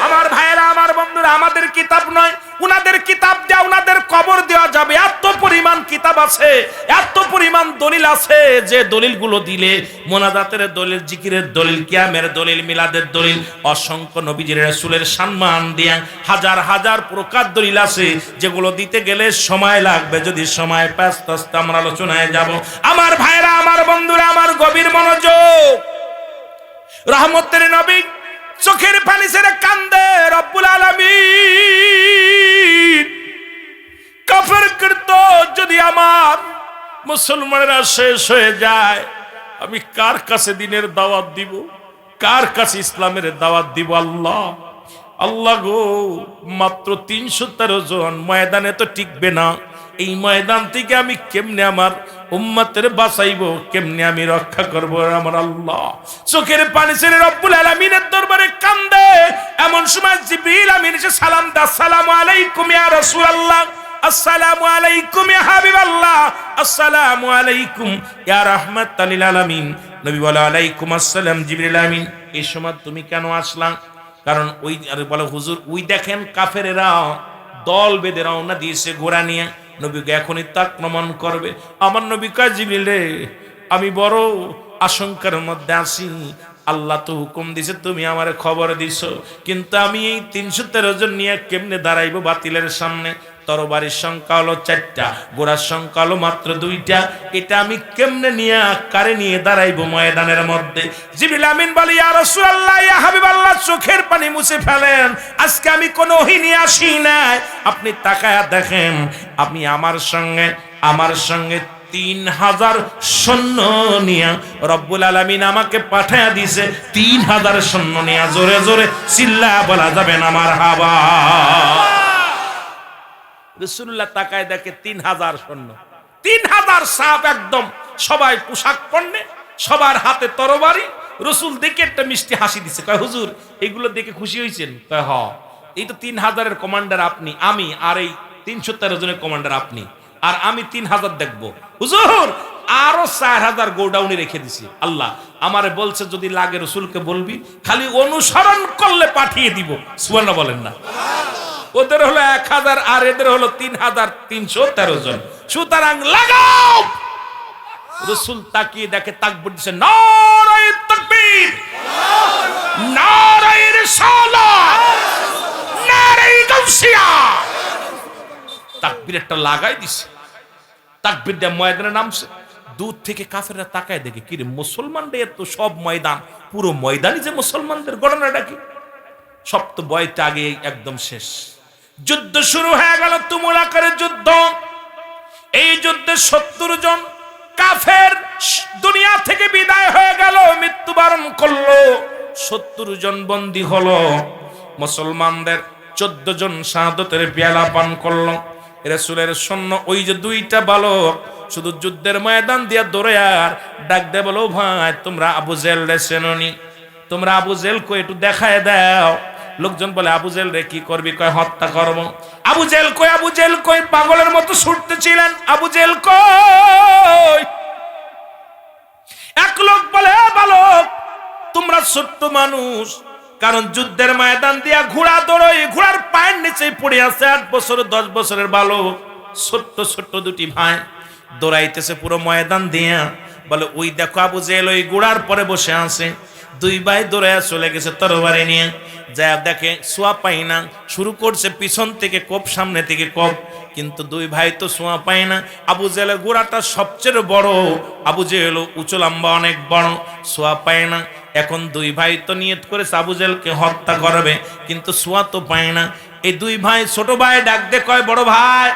আমার ভাইয়েরা, আমার বন্ধুরা, আমাদের কিতাব নয়, উনাদের কিতাব দেয়া, উনাদের কবর দেওয়া যাবে। এত পরিমাণ কিতাব আছে, এত পরিমাণ দলিল আছে, যে দলিলগুলো দিলে মোনাজাতের দলিল, জিকিরের দলিল, কিয়ামের দলিল, মিলাদের দলিল, অসংখ্য নবীজির রাসূলের সম্মান দিয়া হাজার হাজার প্রকার দলিল আছে, যেগুলো দিতে গেলে সময় লাগবে। যদি সময় পাস তো আমরা আলোচনায় যাব। আমার ভাইয়েরা, আমার বন্ধুরা, আমার গভীর মনোযোগ। রহমতের নবী চোখের পানি ছেড়ে কান্দে, রব্বুল আলামিন, কাফের কৃত যদি আমার মুসলমানেরা শেষ হয়ে যায়, আমি কার কাছে দিনের দাওয়াত দিব? কার কাছে ইসলামের দাওয়াত দিব? আল্লাহ, আল্লাহ গো, মাত্র 313 জন, ময়দানে তো টিকবে না। এই ময়দান থেকে আমি কেমনে আমার উম্মতের বাঁচাইবো, কেমনে আমি রক্ষা করব? আমার আল্লাহ চোখের পানি ছেড়ে রব্বুল আলামিনের দরবারে কান্দে। এমন সময় জিবরিল আমিন এসে সালাম দা, আসসালামু আলাইকুম ইয়া রাসূলুল্লাহ, আসসালামু আলাইকুম ইয়া হাবিবাল্লাহ, আসসালামু আলাইকুম ইয়া রাহমাতাল লিল আলামিন। নবী বলে, আলাইকুম আসসালাম জিবরিল আমিন, এই সময় তুমি কেন আসলা? কারণ ওই আর বলে, হুজুর ওই দেখেন কাফেরেরা দল বেঁধে রওনা দিয়েছে ঘোড়া নিয়ে, নবীকে এখনই তো আক্রমণ করবে। আমার নবী কয়, জিবরিল রে, আমি বড় আশঙ্কার মধ্যে আছি। আল্লাহ তো হুকুম দিছে, তুমি আমারে খবর দিছো, কিন্তু আমি এই 313 জন নিয়ে কেমনে দাঁড়াইবো বাতিলের সামনে? তরবারির সংখ্যা হলো 4টা, ঘোড়ার সংখ্যা হলো মাত্র 2টা। এটা আমি কেমনে নিয়ে, কারে নিয়ে দাঁড়াইবো ময়দানের মধ্যে? জিবরিল আমিন বলে, ইয়া রাসূলুল্লাহ, ইয়া হাবিবাল্লাহ, চোখের পানি মুছে ফেলেন। আজকে আমি কোনো ওহী নিয়ে আসি নাই। আপনি তাকায়া দেখেন, আপনি আমার সঙ্গে 3000 সৈন্য নিয়ে রব্বুল আলামিন আমাকে পাঠায়া দিছে। 3000 সৈন্য নিয়ে, জোরে জোরে চিল্লা বলা যাবে না মারহাবা। রাসূলুল্লাহ তাকায় দেখে 3000 সৈন্য, 3000 সাহাব, একদম সবাই পোশাক পরনে, সবার হাতে তরবারি। রাসূল দেখে একটা মিষ্টি হাসি দিছে, কয়, হুজুর এগুলো দেখে খুশি হইছেন? কয়, হ, এই তো 3000-এর কমান্ডার আপনি, আমি, আর এই 313 জনের কমান্ডার আপনি, আর আমি 3000 দেখবো। হুজুর আরো 4000 গোডাউনে রেখে দিছি। আল্লাহ আমারে বলছে, যদি লাগে রাসূলকে বলবি, খালি অনুসরণ করলে পাঠিয়ে দিব। সুবহানাল্লাহ বলেন না? ওদের হলো 1000 আর এদের হলো 3313 জন। সুতরাং লাগাও। রাসূল তাকিয়ে দেখে, তাকবীর দিচ্ছে, নারায়ে তাকবীর, নারায়ে রিসালাত, নারায়ে গাউসিয়া। তাকবীর একটা লাগাই দিছে, তাকবীর দিয়ে ময়দানে নামছে। দূর থেকে কাফেররা তাকায় দেখে, কি রে মুসলমানদের তো সব ময়দান, পুরো ময়দানই যে মুসলমানদের, ঘটনাটা কি? সব তো বয়টা আগে একদম শেষ। যুদ্ধ শুরু হয়ে গেল, তুমুল আকারের যুদ্ধ। এই যুদ্ধে 70 জন কাফের দুনিয়া থেকে বিদায় হয়ে গেল, মৃত্যুবরণ করলো। 70 জন বন্দী হলো। মুসলমানদের 14 জন শাহাদাতের পেয়ালা পান করলো। রাসূলের সৈন্য ওই যে 2টা বালক শুধু যুদ্ধের ময়দান দিয়া দৌড়ে আর ডাক দে, বলো ভাই তোমরা আবু জেহেল রে চেনোনি? তোমরা আবু জেহেল কই একটু দেখায় দাও। লোকজন বলে, আবু জেহেল রে কি করবি? কয় হত্যা করব। আবু জেহেল কই? আবু জেহেল কই? পাগলের মতো ছুটতেছিলেন। আবু জেহেল কই? এক লোক বলে, বালক তোমরা ছোট্ট মানুষ, কারণ যুদ্ধের ময়দান দিয়া ঘোড়া দৌড়ই, ঘোড়ার পায়ের নিচে পড়ে আছে 8 বছর 10 বছরের বালক, ছোট্ট ছোট্ট 2টি ভাই দৌড়াইতেছে পুরো ময়দান দিয়া। বলে, ওই দেখো আবু জেহেল ওই ঘোড়ার পরে বসে আছে। 2 ভাই দৌড়াইয়া চলে গেছে তরবারি নিয়ে। যা দেখে সোয়া পাই না, শুরু করছে পিছন থেকে কোপ, সামনে থেকে কোপ, কিন্তু 2 ভাই তো সোয়া পায় না। আবু জেহেলের ঘোড়াটা সবচেয়ে বড়, আবু জেহেল উঁচু লম্বা অনেক বড়, সোয়া পায় না। এখন 2 ভাই তো নিয়ত করেছে আবু জেহেলকে হত্যা করবে, কিন্তু সোয়া তো পায় না। এই 2 ভাই, ছোট ভাই ডাক দে কয়, বড় ভাই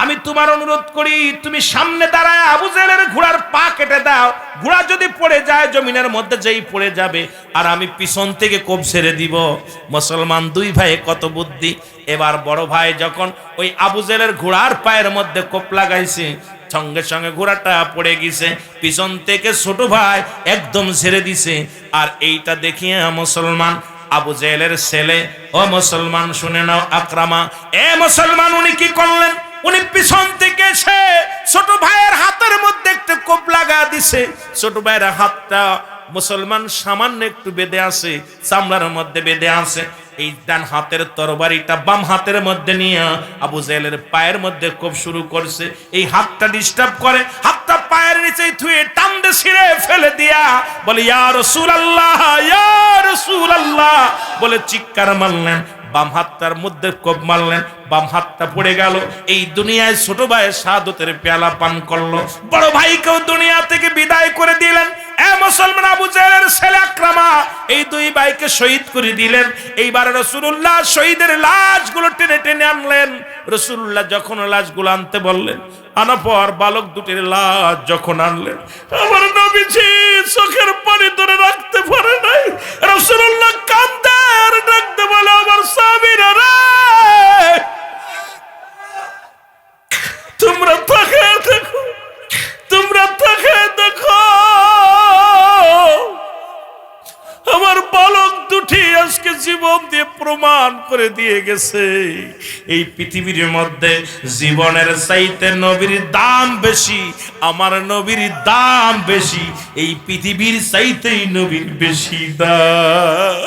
আমি তোমার অনুরোধ করি, তুমি সামনে দাঁড়ায় আবু জেহেলের ঘোড়ার পা কেটে দাও। ঘোড়া যদি পড়ে যায় জমিনের মধ্যে, যেই পড়ে যাবে, আর আমি পিছন থেকে কোপ ছেড়ে দিব। মুসলমান 2 ভাই কত বুদ্ধি। এবার বড় ভাই যখন ওই আবু জেহেলের ঘোড়ার পায়ের মধ্যে কোপ লাগাইছে, সঙ্গে সঙ্গে ঘোড়াটা পড়ে গেছে। পিছন থেকে ছোট ভাই একদম ছেড়ে দিছে। আর এইটা দেখিয়ে মুসলমান আবু জেহেলের ছেলে, ও মুসলমান শুনে নাও আকরামা, এ মুসলমান উনি কি করলেন? উনি পিছন থেকে এসে ছোট ভাইয়ের হাতের মধ্যে একটু কোপ লাগা দিছে। ছোট ভাইয়ের হাতটা মুসলমান সামান্য একটু বেঁধে আছে, চামড়ার মধ্যে বেঁধে আছে। এই ডান হাতের তরবারিটা বাম হাতের মধ্যে নিয়ে আবু জেহেলের পায়ের মধ্যে কোপ শুরু করছে। এই হাতটা ডিস্টার্ব করে, হাতটা পায়ের নিচে থুয়ে টান দিয়ে ছিঁড়ে ফেলে দিয়া বলে, ইয়া রাসূলুল্লাহ, ইয়া রাসূলুল্লাহ বলে চিৎকার মারলেন। বাম হাতটার মধ্যে কোপ মারলেন, বাম হাতটা পড়ে গেল। এই দুনিয়ায় ছোট ভাই শাহাদাতের পেয়ালা পান করলো, বড় ভাইকেও দুনিয়া থেকে বিদায় করে দিলেন। এ মুসলমান, আবু জেহেলের ছেলে আকরামা এই 2 ভাইকে শহীদ করে দিলেন। এইবার রাসূলুল্লাহ শহীদের লাশগুলো টেনে টেনে আনলেন। রাসূলুল্লাহ যখন লাশগুলো আনতে বললেন, আনার পর বালক 2টির লাশ যখন আনলেন, আমার নবীজি চোখের পানি ধরে রাখতে পারে নাই। রাসূলুল্লাহ কাঁদতে আর ডাকতে বলে, আমার সাহাবীরা রে, তোমরা তাকায় দেখো, তোমরা তাকায় দেখো, আমার বালক 2টি আজকে জীবন দিয়ে প্রমাণ করে দিয়ে গেছে, এই পৃথিবীর মধ্যে জীবনের চাইতে নবীর দাম বেশি, আমার নবীর দাম বেশি, এই পৃথিবীর চাইতেই নবীর বেশি দাম।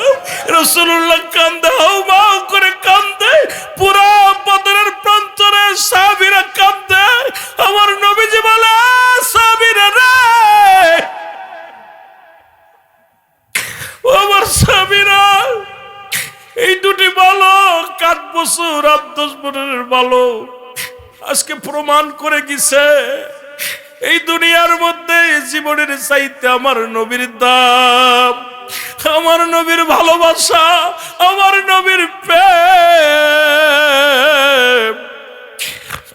রাসূলুল্লাহ কান্দে, হাউমাউ করে কান্দে, পুরো বদরের প্রান্তরে সাহাবীরা কান্দে। আমার নবীজি বলে, সাহাবীরা রে, আমার সাহাবীরা, এই 2টি বালক 8 বছর 10 বছরের বালক আজকে প্রমাণ করে গেছে, এই দুনিয়ার মধ্যে জীবনের চাইতে আমার নবীর দাম, আমার নবীর ভালোবাসা, আমার নবীর প্রেম।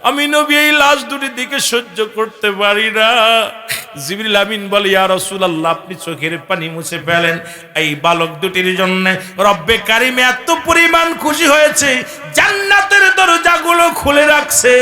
আমি নবী এই লাশ 2টির দিকে সহ্য করতে পারি না। জিবরিল আমিন বলে, ইয়া রাসূলুল্লাহ আপনি চোখের পানি মুছে ফেলেন। এই বালক 2টির জন্য রব্বে কারিম এত পরিমাণ খুশি হয়েছে, জান্নাতের দরজাগুলো খুলে রাখছে,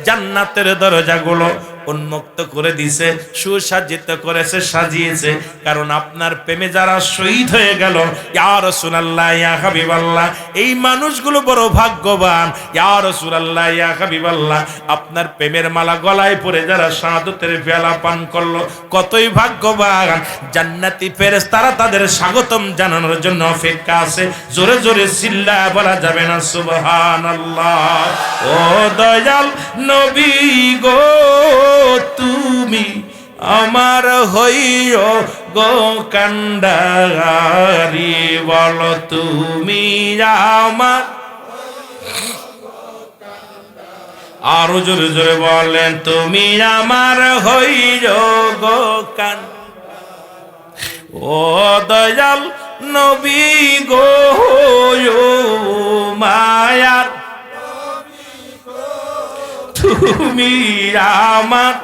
জান্নাতের দরজাগুলো উন্মুক্ত করে দিছে, সুসজ্জিত করেছে, সাজিয়েছে। কারণ আপনার প্রেমে যারা শহীদ হয়ে গেল, ইয়া রাসূলুল্লাহ, ইয়া হাবিবাল্লাহ, এই মানুষগুলো বড় ভাগ্যবান। ইয়া রাসূলুল্লাহ, ইয়া হাবিবাল্লাহ, আপনার প্রেমের মালা গলায় পরে যারা শাহাদাতের পেয়ালা পান করলো, কতই ভাগ্যবান। জান্নাতি ফেরেশতারা তাদের স্বাগতম জানানোর জন্য অপেক্ষা আছে। জোরে জোরে চিল্লায় বলা যাবে না সুবহানাল্লাহ। ও দয়াল নবী গো, তুমি আমার হইও গো কান্ডারি, বলো তুমি আমার। আরো জোরে জোরে বলেন, তুমি আমার হইও গো কান। ও দয়াল নবী গো, মায়ার তুমি আমার।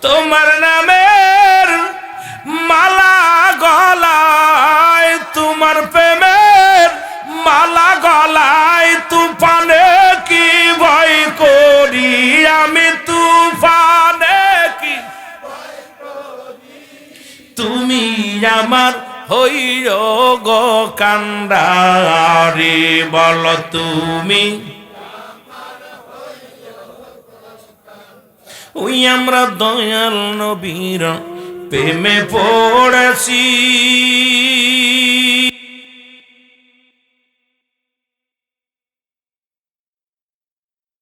তোমার নামের মালা গলায়, তোমার প্রেমের মালা গলায়, তুফানে কি ভয় করি আমি, তুফানে কি। তুমি আমার হইও গো কান্ডারি, বলো তুমি। ওই আমরা দয়াল নবীর প্রেমে পড়েছি।